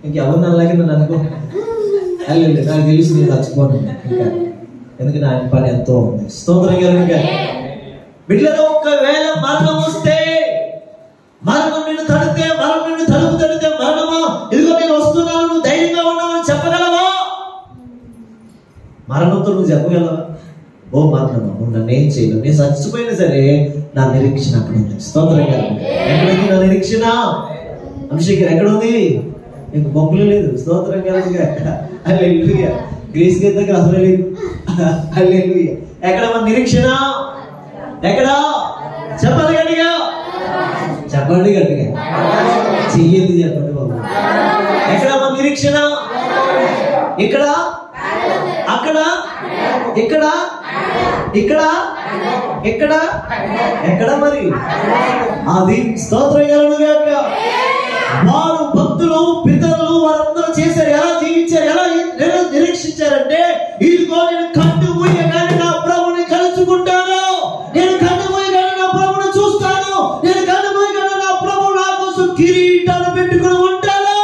ఇంకెవరిని అలాగే నన్ను అనుకో, నాకు తెలిసి నేను చచ్చిపోను ఇంకా, ఎందుకంటే ఆయన పని ఎంతో ఉంది. స్తోత్రం కనుక బిడ్డలో ఒకవేళ మరణం వస్తే, మరణం నిన్ను తడితే, మరణం నిన్ను తలుపు తడితే, మరణమా ఇదిగో నేను వస్తున్నాను, నువ్వు ధైర్యంగా ఉన్నావు చెప్పగలవా? మరణంతో నువ్వు చెప్పగలవా? ఓ మరణమా నువ్వు నన్ను ఏం చేయలేవు, నేను చచ్చిపోయినా సరే నా నిరీక్షణ అక్కడ ఉంది. స్తోత్రం కనుక ఎక్కడుంది నా నిరీక్షణ? అభిషేకం ఎక్కడ ఉంది? నీకు బొమ్మలు లేదు. స్తోత్రం కనుక హల్లెలూయా. గ్రీస్ గీత దగ్గర అసలు లేదు. హల్లెలూయా. ఎక్కడ మన నిరీక్షణ? ఎక్కడ? చెప్పండి గట్టిగా, చెప్పండి గట్టిగా, చెయ్యండి చెప్పండి బాబు. ఎక్కడ మన నిరీక్షణ? ఇక్కడ, అక్కడ, ఇక్కడ, ఇక్కడ, ఎక్కడ? ఎక్కడ మరి అది? స్తోత్రం కలుగుగాక. వారు భక్తులు, పితరులు వారందరూ చేశారు. ఎలా జీవించారు, ఎలా నిరీక్షించారంటే, ఇదిగో నేను కన్ను మూయగానే నా ప్రభుని కలుసుకుంటాను, నేను కన్ను మూయగానే నా ప్రభుని చూస్తాను, నేను కన్ను మూయగానే నా ప్రభు నా కోసం కిరీటాలు పెట్టుకుని ఉంటాను.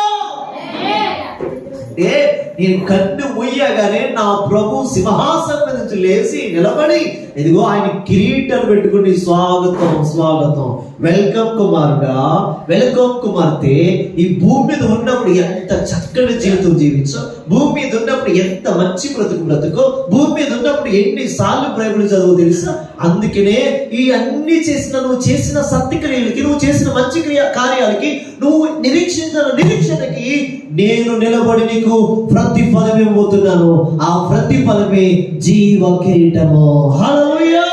అంటే నేను కన్ను మూయగానే నా ప్రభు సింహాసనం మీద నుంచి లేచి నిలబడి, ఇదిగో ఆయన కిరీటాలు పెట్టుకుని స్వాగతం స్వాగతం, వెల్కమ్ కుమారుడా, వెల్కమ్ కుమార్తె, ఈ భూమి మీద ఉన్నప్పుడు ఎంత చక్కటి జీవితం జీవించో, భూమి మీద ఉన్నప్పుడు ఎంత మంచి బ్రతుకు, భూమి మీద ఉన్నప్పుడు ఎన్నిసార్లు బైబిల్ చదువు తెలుసా? అందుకనే ఈ అన్ని చేసిన, నువ్వు చేసిన సత్యక్రియలకి, నువ్వు చేసిన మంచి కార్యాలకి, నువ్వు నిరీక్షించిన నిరీక్షణకి నేను నిలబడి నీకు ప్రతిఫలం ఇవ్వబోతున్నాను. ఆ ప్రతిఫలమే జీవ కిరీటము. హల్లెలూయా.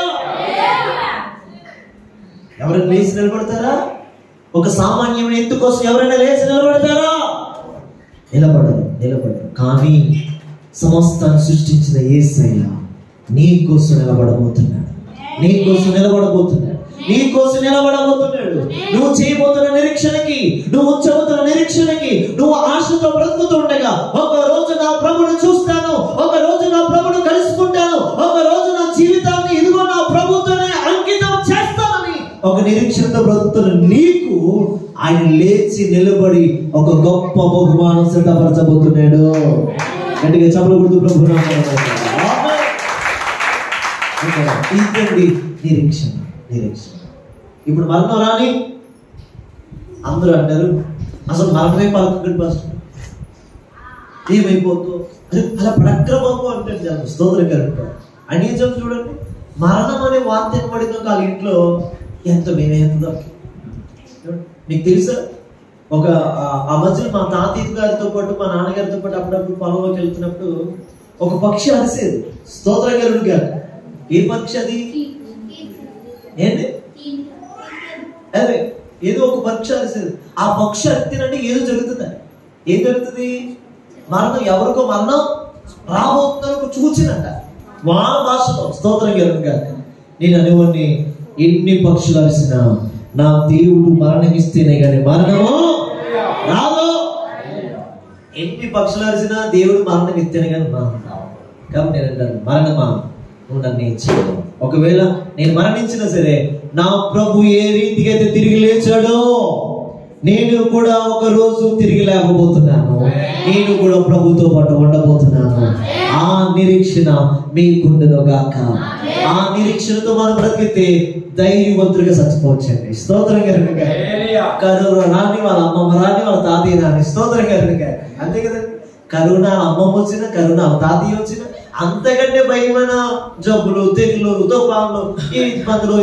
ఎవరైనా లేచి నిలబడతారా? ఒక సామాన్యమైన ఎత్తు కోసం ఎవరైనా లేచి నిలబడతారా? నిలబడరు. కానీ సమస్తాన్ని సృష్టించిన యేసయ్య నీ కోసం నిలబడబోతున్నాడు, నీ కోసం నిలబడబోతున్నాడు, నీ కోసం నిలబడబోతున్నాడు. నువ్వు చేయబోతున్న నిరీక్షణకి, నువ్వు ఉంచబోతున్న నిరీక్షణకి, నువ్వు ఆశతో బ్రతుకుతూ ఉండగా, ఒక రోజు నా ప్రభుని చూస్తాను, ఒక రోజు నా ప్రభుని కలుసుకుంటాను, ఒక రోజు నా జీవితాన్ని ఇదిగో నా ప్రభుతోనే అంకితం చేస్తానని ఒక నిరీక్షణతో బ్రతుకుతున్న నీకు ఆయన లేచి నిలబడి ఒక గొప్ప బహుమానం సిద్ధపరచబోతున్నాడు. గట్టిగా చప్పట్లు కొడుతూ ప్రభుని ఇదండి నిరీక్షణ. ఇప్పుడు మరణం రాని అందరూ అంటారు, అసలు మరణమే పలకగడు పాస్టర్, ఏమైపోతుందో అలా పడక్రమము అంటారు. స్తోత్రం కరెక్ట్ అని చూడండి, మరణం అనే వార్త పడిందో వాళ్ళ ఇంట్లో ఎంత మేమేంతో మీకు తెలుసా? ఒక ఆ మధ్యలో మా తాతయ్య గారితో పాటు మా నాన్నగారితో పాటు అప్పుడప్పుడు పొలంలోకి వెళ్తున్నప్పుడు ఒక పక్షి అరిసేది. స్తోత్రం కరుడు గారు. ఏ పక్షి అది? ఏంటి? అదే ఏదో ఒక పక్షి అరిసేది. ఆ పక్షి అరితేనంటే ఏదో జరుగుతుంది. ఏం జరుగుతుంది? మరణం, ఎవరికో మరణం రాబోతుందని చూచినట్ట వాళ్ళ భాషలో. స్తోత్రం కరుడు గారు. నేను అనేవాడిని, ఎన్ని పక్షులు అరిసినా నా దేవుడు మరణమిస్తేనే కానీ మరణము రాదు. ఎన్ని పక్షులు అరిసినా దేవుడు మరణం ఇస్తేనే కానీ మరణం రాదు. కాబట్టి నేను అంటాను, మరణమా నువ్వు నన్ను ఏం చేయలేవు. ఒకవేళ నేను మరణించినా సరే నా ప్రభు ఏ రీతిగా అయితే తిరిగి లేచాడో నేను కూడా ఒక రోజు తిరిగి లేకపోతున్నాను. నేను కూడా ప్రభుతో పాటు ఉండబోతున్నాను. ఆ నిరీక్షణ మీకుండను గాక. ఆ నిరీక్షణతో మనం బ్రతికితే ధైర్యవంతులుగా చచ్చిపోవచ్చండి. స్తోత్రం గారు. కరోనా రాని వాళ్ళ అమ్మమ్మ రాని వాళ్ళ తాతయ్య రాని. స్తోత్రం గారు. అంతే కదా, కరోనా అమ్మమ్మ వచ్చిన, కరోనా తాతయ్య వచ్చిన, అంతకంటే భయమైన జబ్బులు, తెగులు, తుఫాన్లు, ఈ ఇబ్బందులు,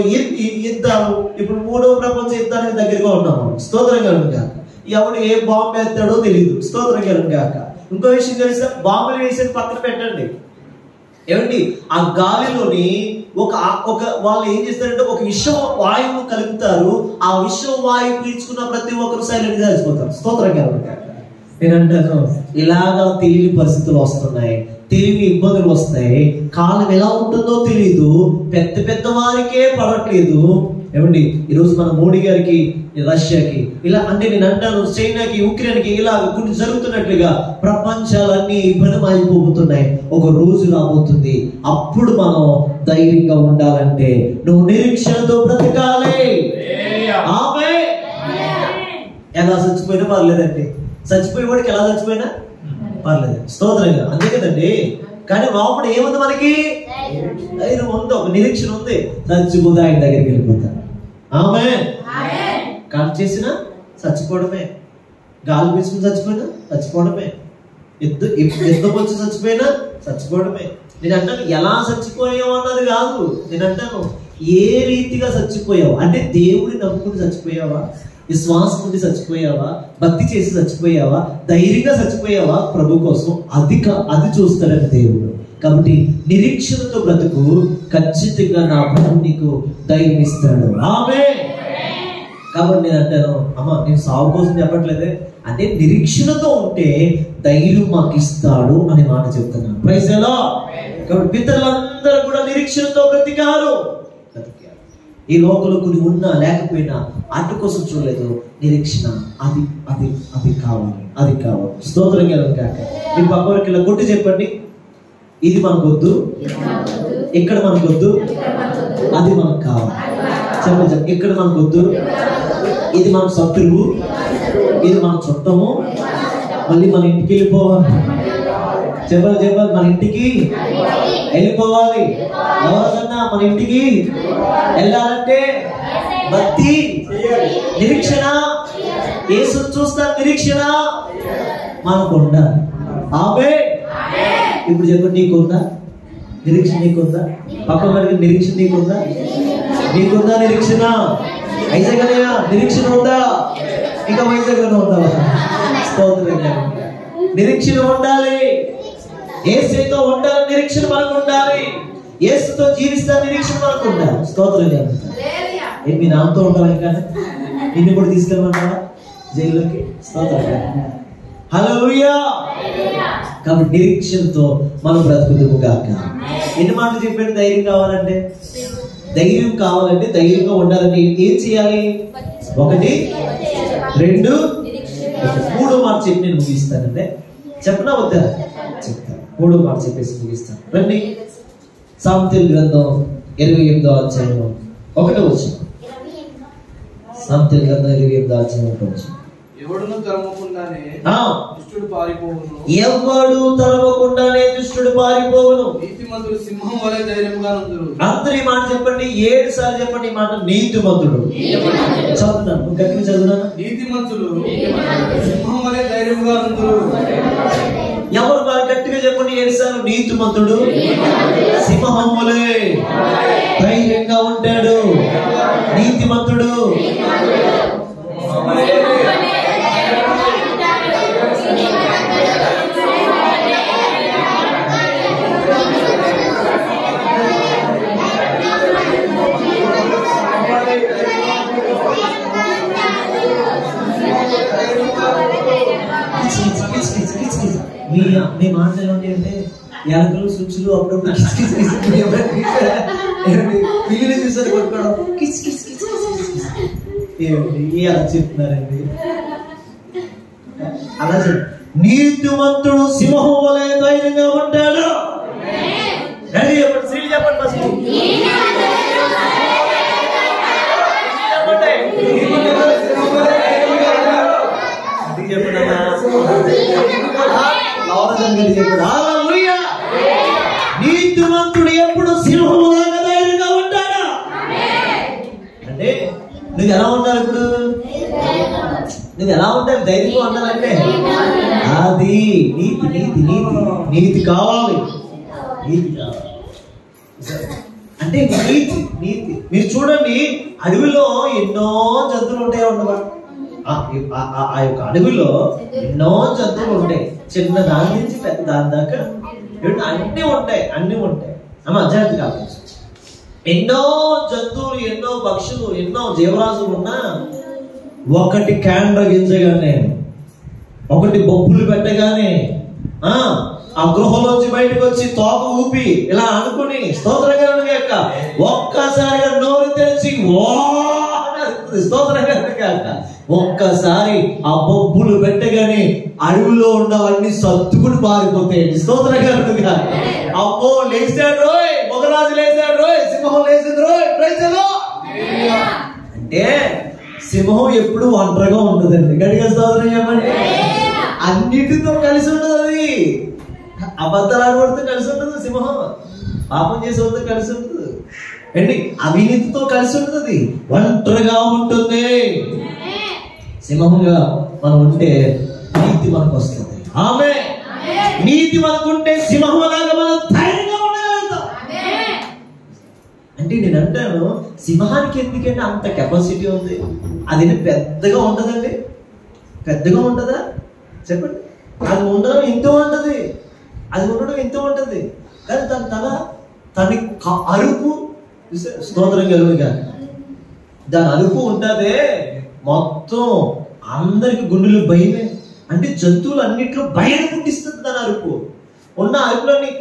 యుద్ధాలు. ఇప్పుడు 3వ ప్రపంచ యుద్ధానికి దగ్గరగా ఉన్నాము. స్తోత్రం కలుగును గాక. ఎవడు ఏ బాంబు వేస్తాడో తెలియదు. స్తోత్రం కలుగును గాక. ఇంకో విషయం తెలిస్తే బాంబులు వేసేది పక్కన పెట్టండి. ఏమండి, ఆ గాలిలోని ఒక వాళ్ళు ఏం చేస్తారంటే ఒక విషం వాయువు కలుపుతారు. ఆ విషం వాయువు పీల్చుకున్న ప్రతి ఒక్కరు సైలెంట్ గా చచ్చిపోతారు. స్తోత్రం కలుగును గాక. నేను అంటాను, ఇలాగా తెలియని పరిస్థితులు వస్తున్నాయి, తెలియని ఇబ్బందులు వస్తాయి. కాలం ఎలా ఉంటుందో తెలియదు. పెద్ద పెద్ద వారికే పడట్లేదు. ఏమండి, ఈరోజు మన మోడీ గారికి, రష్యాకి ఇలా అంటే నేను అంటాను, చైనాకి, ఉక్రెయిన్కి ఇలా కొన్ని జరుగుతున్నట్లుగా ప్రపంచాలన్నీ ఇబ్బందిమైపోతున్నాయి. ఒక రోజు రాబోతుంది, అప్పుడు మనం ధైర్యంగా ఉండాలంటే నువ్వు నిరీక్షణతో బ్రతకాలి. ఆమేన్. ఎలా చచ్చిపోయినా పర్లేదండి. చచ్చిపోయేవాడికి ఎలా చచ్చిపోయినా పర్లేదు. స్తోత్రంగా. అంతే కదండి. కానీ లోపల ఏముంది? మనకి ధైర్యం ఉంది, ఒక నిరీక్షణ ఉంది. చచ్చిపోతే ఆయన దగ్గరికి వెళ్ళిపోతారు. ఆమేన్. కాల్ చేసినా చచ్చిపోవడమే, గాలి పీల్చుకుని చచ్చిపోయినా చచ్చిపోవడమే, యుద్ధం వచ్చి చచ్చిపోయినా చచ్చిపోవడమే. నేను అంటాను, ఎలా చచ్చిపోయావు అన్నది కాదు. నేను అంటాను, ఏ రీతిగా చచ్చిపోయావు అంటే దేవుడిని నమ్ముకుని చచ్చిపోయావా, విశ్వాసం ఉండి చచ్చిపోయావా, భక్తి చేసి చచ్చిపోయావా, ధైర్యంగా చచ్చిపోయావా ప్రభు కోసం, అది చూస్తాడని దేవుడు. కాబట్టి నిరీక్షణతో బ్రతుకు, ఖచ్చితంగా నా ప్రభు నీకు ధైర్యం ఇస్తాడు. ఆమేన్. కాబట్టి నేను అంటాను, అమ్మ నేను సాగు కోసం చెప్పట్లేదే, అంటే నిరీక్షణతో ఉంటే ధైర్యం మాకు ఇస్తాడు అనే మాట చెప్తున్నాను. Praise the lord. కాబట్టి పితరులందరూ కూడా నిరీక్షణతో బ్రతికారు. ఈ లోకంలో కొన్ని ఉన్నా లేకపోయినా అటు కోసం చూడలేదు. నిరీక్షణ అది అది అది కావాలి, అది కావాలి. స్తోత్రం కాక. మీ పక్కవరికి ఇలా కొట్టి చెప్పండి, ఇది మనకొద్దు, ఇక్కడ మనకొద్దు, అది మనకు కావాలి. చెప్పండి, ఇక్కడ మనకొద్దు, ఇది మన శత్రువు, ఇది మన చుట్టము, మళ్ళీ మన ఇంటికి వెళ్ళిపోవాలి. చెప్పాలి, మన ఇంటికి వెళ్ళిపోవాలి. ఎవరికన్నా మన ఇంటికి వెళ్ళాలంటే భక్తి, నిరీక్షణ, యేసు చూస్తా నిరీక్షణ మనకు ఉండాలి. ఆమేన్. ఇప్పుడు చెప్పండి, నీకుందా నిరీక్షణ? నీకుందా? పక్కన వారికి నిరీక్షణ నీకుందా? నీకుందా నిరీక్షణ? వైజాగ్లో నిరీక్షణ ఉందా? ఇంకా వైజాగ్లో ఉందా? స్తోత్రం. నిరీక్షణ ఉండాలి. యేసుతో ఉండాలి, నిరీక్షణ మనకు ఉండాలి. యేసుతో జీవిస్తా నిరీక్షణ మనకు ఉండాలి. స్తోత్రం. మీ నామతో ఉండాలి, కానీ నిన్ను కూడా తీసుకెళ్ళమంటావా జైల్లోకి? స్తోత్రం. హల్లెలూయా. కాబట్టి నిరీక్షణతో మనం బ్రతుకుదుము గాక. ఎన్ని మాటలు చెప్పాడు? ధైర్యం కావాలంటే, ధైర్యం కావాలంటే, ధైర్యంగా ఉండాలంటే ఏం చేయాలి? 1, 2, 3 మాట చెప్పి నేను ముగిస్తానంటే చెప్పనా వద్దా? చెప్తాను. 3 మాట చెప్పేసి ముగిస్తాను. రండి, సామెతల గ్రంథం 28వ అధ్యాయం 1వ వచనం. సామెతల గ్రంథం 28వ అధ్యాయం 1వ వచనం. ఎవడు తరమకుండానే దుష్టుడు పారిపోవును. ఎవడు తరమకుండానే దుష్టుడు పారిపోవును. నీతిమంతుడు సింహం వలె ధైర్యంగా నుందురు. అందరూ ఈ మాట చెప్పండి, 7 సార్లు చెప్పండి ఈ మాట. నీతిమంతుడు. చదువుతున్నాను, గట్టిగా చదువుతున్నాను. నీతిమంతుడు సింహం వలె ధైర్యంగా నుందురు. ఎవరు బాగా గట్టిగా చెప్పండి 7 సార్లు. నీతిమంతుడు సింహం వలె ధైర్యంగా ఉంటాడు. నీతిమంతుడు మీ మాటలు అంటే ఎలకలు, సుచ్చులు అప్పుడప్పుడు పిల్లలు చూసారు కొట్టుకోవడం, కిచ్ కిచ్ కిచ్ అలా చెప్తున్నారండి. అలా నీతిమంతుడు సింహం వలె ధైర్యంగా ఉంటాడు. చెప్పండి, శ్రీ చెప్పండి. నీతిమంతుడు ఎప్పుడు సింహంలాగా ధైర్యంగా ఉంటాడా? అంటే నువ్వు ఎలా ఉండాలి? ఇప్పుడు నువ్వు ఎలా ఉండాలి? ధైర్యంగా ఉండాలంటే అది నీతి నీతి నీతి నీతి కావాలి. నీతి కావాలి అంటే నీతి నీతి. మీరు చూడండి, అడవిలో ఎన్నో జంతువులు ఉంటాయి ఉండవా? ఆ యొక్క అడవిలో ఎన్నో జంతువులు ఉంటాయి, చిన్న దాని నుంచి పెద్ద దాని దాకా అన్ని ఉంటాయి. అమ్మ అజాగ్రత్త కాదు. ఎన్నో జంతువులు, ఎన్నో పక్షులు, ఎన్నో జీవరాశులు ఉన్నా ఒకటి క్యాండ్ర గింజగానే, ఒకటి బొబ్బులు పెట్టగానే ఆ గృహలోంచి బయటకు వచ్చి తోక ఊపి ఇలా అనుకుని స్తోత్రంగా ఒక్కసారిగా నోరు తెరిచి స్తోత్రంగా ఒక్కసారి ఆ బొబ్బులు పెట్టగానే అడవిలో ఉన్నవన్నీ సత్తుకుని పారిపోతాయి. స్తోత్రంగా అబ్బో లేచాడు రోయ్, మొగరాజు లేచాడు రోయ్, సింహం లేచింది రోయ్, ప్రజలు అంటే సింహం ఎప్పుడు ఒంటరిగా ఉంటుందండి. గట్టిగా స్తోత్రం చెప్పండి. అన్నిటితో కలిసి ఉండదు. అది అబద్ధాలు ఆడబడితే కలిసి ఉండదు. సింహం పాపం చేసేవాడితో కలిసి ఉంటుంది అండి, అవినీతితో కలిసి ఉంటుంది, ఒంటరిగా ఉంటుంది. సింహంగా మనం ఉంటే నీతి మనకు వస్తుంది. ఆమె నీతి మనకు ఉంటే సింహంలాగా మనం ధైర్యంగా ఉండగలుగుతాం. అంటే నేను అంటాను, సింహానికి ఎందుకంటే అంత కెపాసిటీ ఉంది. అది పెద్దగా ఉంటదండి, పెద్దగా ఉంటుందా చెప్పండి? అది ఉండడం ఎంతో ఉంటది, అది ఉండడం ఎంతో ఉంటది. కానీ తన తల తన అరుపు స్తోత్రం కలుగుగా దాని అరుపు ఉంటదే మొత్తం అందరికి గుండెలు భయమే. అంటే జంతువులు అన్నిట్లో భయం పుట్టిస్తుంది దాని అరుపు. ఉన్న అరుపులన్నీ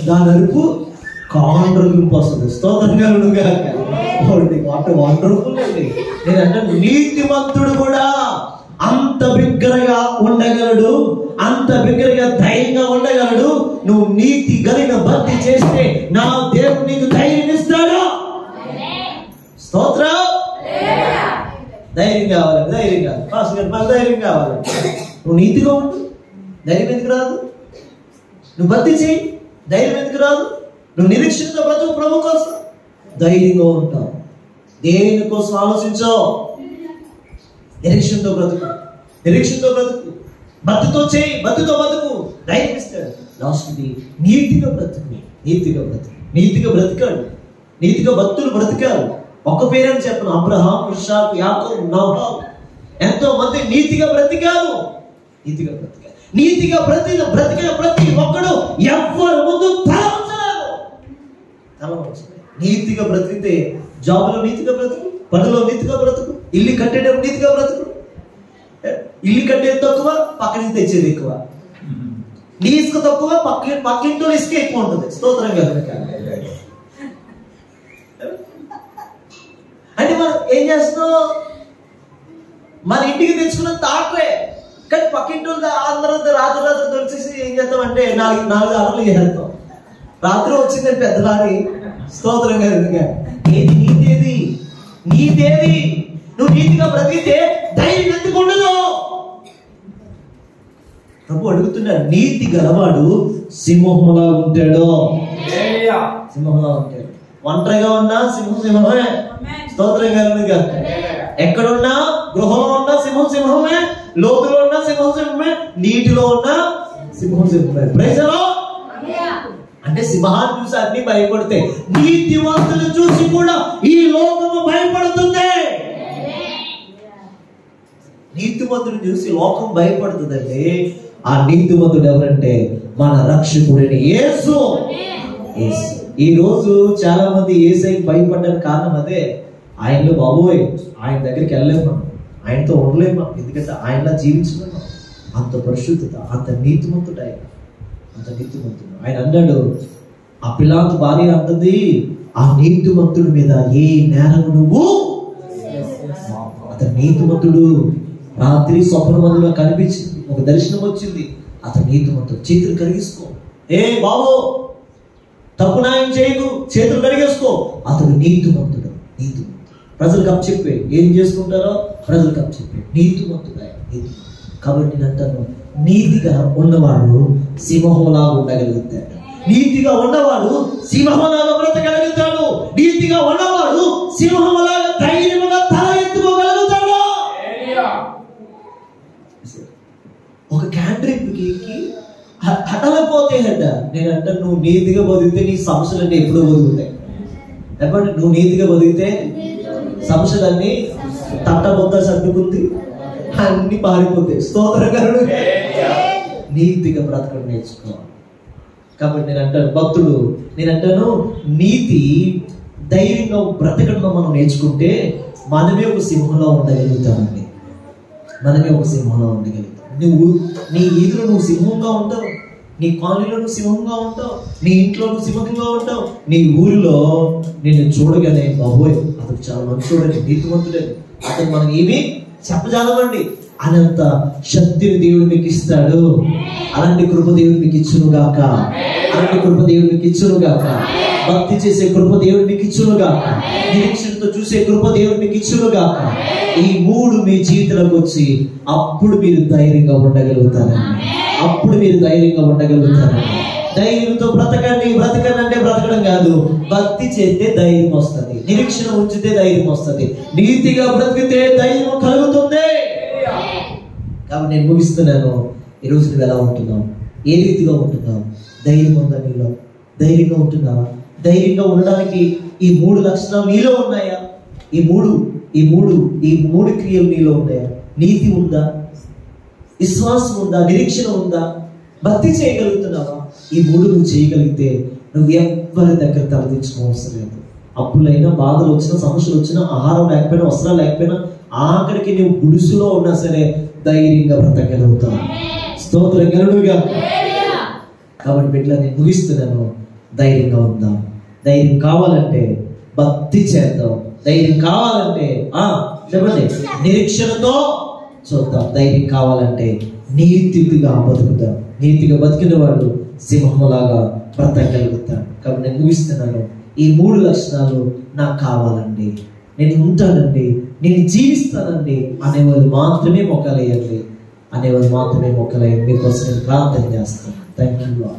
దాని అరుపు కాండ్రగింపు వస్తుంది. స్తోత్రంగా వండర్ఫుల్ అండి. నేనంటే నీతిమంతుడు కూడా అంత బిగ్గరగా ఉండగలడు, అంత బిగ్గరగా ధైర్యంగా ఉండగలడు. నువ్వు నీతి కలిగిన భక్తి చేస్తే నా దేవుడు నీకు ధైర్యం ఇస్తాడు. స్తోత్రం. ధైర్యం కావాలి, ధైర్యం కావాలి. పాస్ గారు మాకు ధైర్యం కావాలి. నువ్వు నీతిగా ఉండు, ధైర్యం ఎందుకు రాదు? నువ్వు భక్తి చేయి, ధైర్యం ఎందుకు రాదు? నువ్వు నిరీక్షణతో బ్రతుకు, ప్రభు కోసం ధైర్యంగా ఉంటావు. దేనికోసం ఆలోచించావు? నిరీక్షణతో బ్రతుకు, నిరీక్షణతో బ్రతుకు, భక్తితో చేయి, భక్తితో బతుకు, ధైర్యం ఇస్తాడు. లాస్ట్కి నీతిగా బ్రతుకు, నీతిగా బ్రతుకు. నీతిగా బ్రతికాడు, నీతిగా భక్తులు బ్రతికారు. ఒక పేరని చెప్పను, అబ్రహాం, ఇస్సాకు, యాకోబు, నోహు, ఎంతో మంది నీతిగా బ్రతికారు. నీతిగా బ్రతికారు. నీతిగా బ్రతికిన ప్రతి ఒక్కడు ఎవ్వరు ముందు తల వంచలేదు. నీతిగా బ్రతికితే జాబులో నీతిగా బ్రతుకు, పనులో నీతిగా బ్రతుకు, ఇల్లు కట్టేటప్పుడు నీతిగా బ్రతుకు. ఇల్లు కట్టేది తక్కువ, పక్కన తెచ్చేది ఎక్కువ. నీ ఇసుక తక్కువ, పక్కింటో ఇసుక ఎక్కువ ఉంటుంది. స్తోత్రంగా అంటే మనం ఏం చేస్తున్నాం? మన ఇంటికి తెచ్చుకున్న తాటరే, కానీ పక్కింటి అందరూ రాత్రి తొలిచేసి ఏం చేస్తాం అంటే 4 అరలు చేస్తాం. రాత్రి వచ్చిందని పెద్ద లారీ. స్తోత్రం కనుక ఏది నీతేది? నీతేది? నువ్వు నీతిగా బ్రతికితే ధైర్యం ఎందుకు ఉండదు? ప్రభు అడుగుతున్నాడు, నీతి గలవాడు సింహంలా ఉంటాడు. సింహంలా ఉంటాడు. ఒంటరిగా ఉన్నా సింహమే. స్తోత్రం కనుక ఎక్కడున్నా, గృహంలో ఉన్నా సింహమే, లోతులో ఉన్నా సింహమే, నీటిలో ఉన్నా సింహమే. Praise the lord. అంటే సింహాన్ని చూసి అన్ని భయపడతాయి. నీతివంతులు చూసి కూడా ఈ లోకము భయపడుతుంది. నీతివంతుని చూసి లోకం భయపడుతుందండి. ఆ నీతివంతుడు ఎవరంటే మన రక్షకుడైన యేసు. ఈ రోజు చాలా మంది యేసయ్యకి భయపడడానికి కారణం అదే. ఆయనలో బాబోయ్, ఆయన దగ్గరికి వెళ్ళలేము మనం, ఆయనతో ఉండలేము, ఎందుకంటే ఆయనలా జీవించలేము. అంత పరిశుద్ధత, అంత నీతిమంతుడు ఆయన, అంత నీతిమంతుడు. ఆయన అన్నాడు, ఆ పిలాతు భార్య అంటుంది, ఆ నీతిమంతుడి మీద ఏ నేరం నువ్వు. అతను నీతిమంతుడు. రాత్రి స్వప్నమందులో కనిపించింది, ఒక దర్శనం వచ్చింది. అతను నీతిమంతుడు. చేతులు కరిగిసుకో, ఏ బాబు తప్పు న్యాయం చేయకు, చేతులు కడిగేసుకో. అతడు నీతిమంతుడు. నీతిమంతుడు. ప్రజలకు అప్పచెప్పే, ఏం చేసుకుంటారో ప్రజలకు అప్పచెప్పే. నీతిమంతుడు ఆయన, నీతి. కాబట్టి నేను అంటాను, నీతిగా ఉన్నవాడు సింహంలాగా ఉండగలుగుతాడు. నీతిగా ఉన్నవాడు సింహంలాగా బ్రతకగలుగుతాడు. నీతిగా ఉన్నవాడు సింహంలాగా ధైర్యంగా తల ఎత్తుకోగలుగుతాడు. ఒక క్యాండ్రిప్కి హడలపోతే హెడ్. నేను అంటాను, నువ్వు నీతిగా బతికితే నీ సమస్యలన్నీ ఎప్పుడూ బతుకుతాయి. చెప్పండి, నువ్వు నీతిగా బతికితే సమస్యలన్నీ తట్టబొద్ద సర్దుకుంది, అన్ని పారిపోతాయి. స్తోత్రకరుడు. నీతిగా బ్రతకడం నేర్చుకోవాలి. కాబట్టి నేను అంటాను, భక్తుడు, నేను అంటాను, నీతి ధైర్యంగా బ్రతకడం మనం నేర్చుకుంటే మనమే ఒక సింహంలో ఉండగలుగుతామండి. మనమే ఒక సింహంలో ఉండగలుగుతాం. నువ్వు నీ ఈదులో నువ్వు సింహంగా ఉంటావు, నీ కాలనీలో నువ్వు సింహంగా ఉంటావు, నీ ఇంట్లో నువ్వు సింహంగా ఉంటావు. నీ ఊరిలో నిన్ను చూడగానే బాబోయ్ అతను చాలా మంచోడని, నీతిమంతుడని, అతను మనం ఏమీ చెప్పజాలమండి. అనంత శక్తిని దేవుడు మీకు ఇస్తాడు. అలాంటి కృప దేవుడు మీకు ఇచ్చునుగాక. అలాంటి కృప దేవుడు మీకు ఇచ్చునుగాక. భక్తి చేసే కృప దేవుడు మీకు ఇచ్చునుగాక. నిరీక్షణతో చూసే కృప దేవుడు మీకు ఇచ్చునుగాక. ఈ మూడు మీ జీవితంలోకి వచ్చి అప్పుడు మీరు ధైర్యంగా ఉండగలుగుతారండి. అప్పుడు మీరు ధైర్యంగా ఉండగలుగుతారండి. ధైర్యంతో బ్రతకండి. బ్రతకండి అంటే బ్రతకడం కాదు, భక్తి చేస్తే ధైర్యం వస్తుంది, నిరీక్షణ ఉంచితే ధైర్యం వస్తుంది, నీతిగా బ్రతికితే ధైర్యం కలుగుతుంది. కాబట్టి నేను ముగిస్తున్నాను. ఈరోజు నువ్వు ఎలా ఉంటున్నావు? ఏ రీతిగా ఉంటున్నావు? ధైర్యం ఉందా నీలో? ధైర్యంగా ఉంటున్నావా? ధైర్యంగా ఉండడానికి ఈ మూడు లక్షణాలు నీలో ఉన్నాయా? ఈ మూడు క్రియలు నీలో ఉన్నాయా? నీతి ఉందా? విశ్వాసం ఉందా? నిరీక్షణ ఉందా? భక్తి చేయగలుగుతున్నావా? ఈ మూడు నువ్వు చేయగలిగితే నువ్వు ఎవరి దగ్గర తలదించుకోవసరం లేదు. అప్పులైనా, బాధలు వచ్చినా, సమస్యలు వచ్చినా, ఆహారం లేకపోయినా, వస్త్రాలు లేకపోయినా, ఆఖరికి నువ్వు గుడిసులో ఉన్నా సరే ధైర్యంగా బ్రతకగలుగుతావు. స్తోత్రం కలుగుగా. కాబట్టి బిడ్డలా నేను ముగిస్తున్నాను. ధైర్యంగా ఉందాం. ధైర్యం కావాలంటే భక్తి చేద్దాం. ధైర్యం కావాలంటే చెప్పండి, నిరీక్షణతో చూద్దాం. ధైర్యం కావాలంటే నీతిగా బతుకుతాం. నీతిగా బతికిన వాడు సింహంలాగా బ్రతకగలుగుతాడు. కాబట్టి నేను ముగిస్తున్నాను. ఈ మూడు లక్షణాలు నాకు కావాలండి, నేను ఉంటానండి, నేను జీవిస్తానండి అనేవాళ్ళు మాత్రమే మొక్కలేయండి. మీకోసం నేను ప్రార్థన చేస్తాను. Thank you.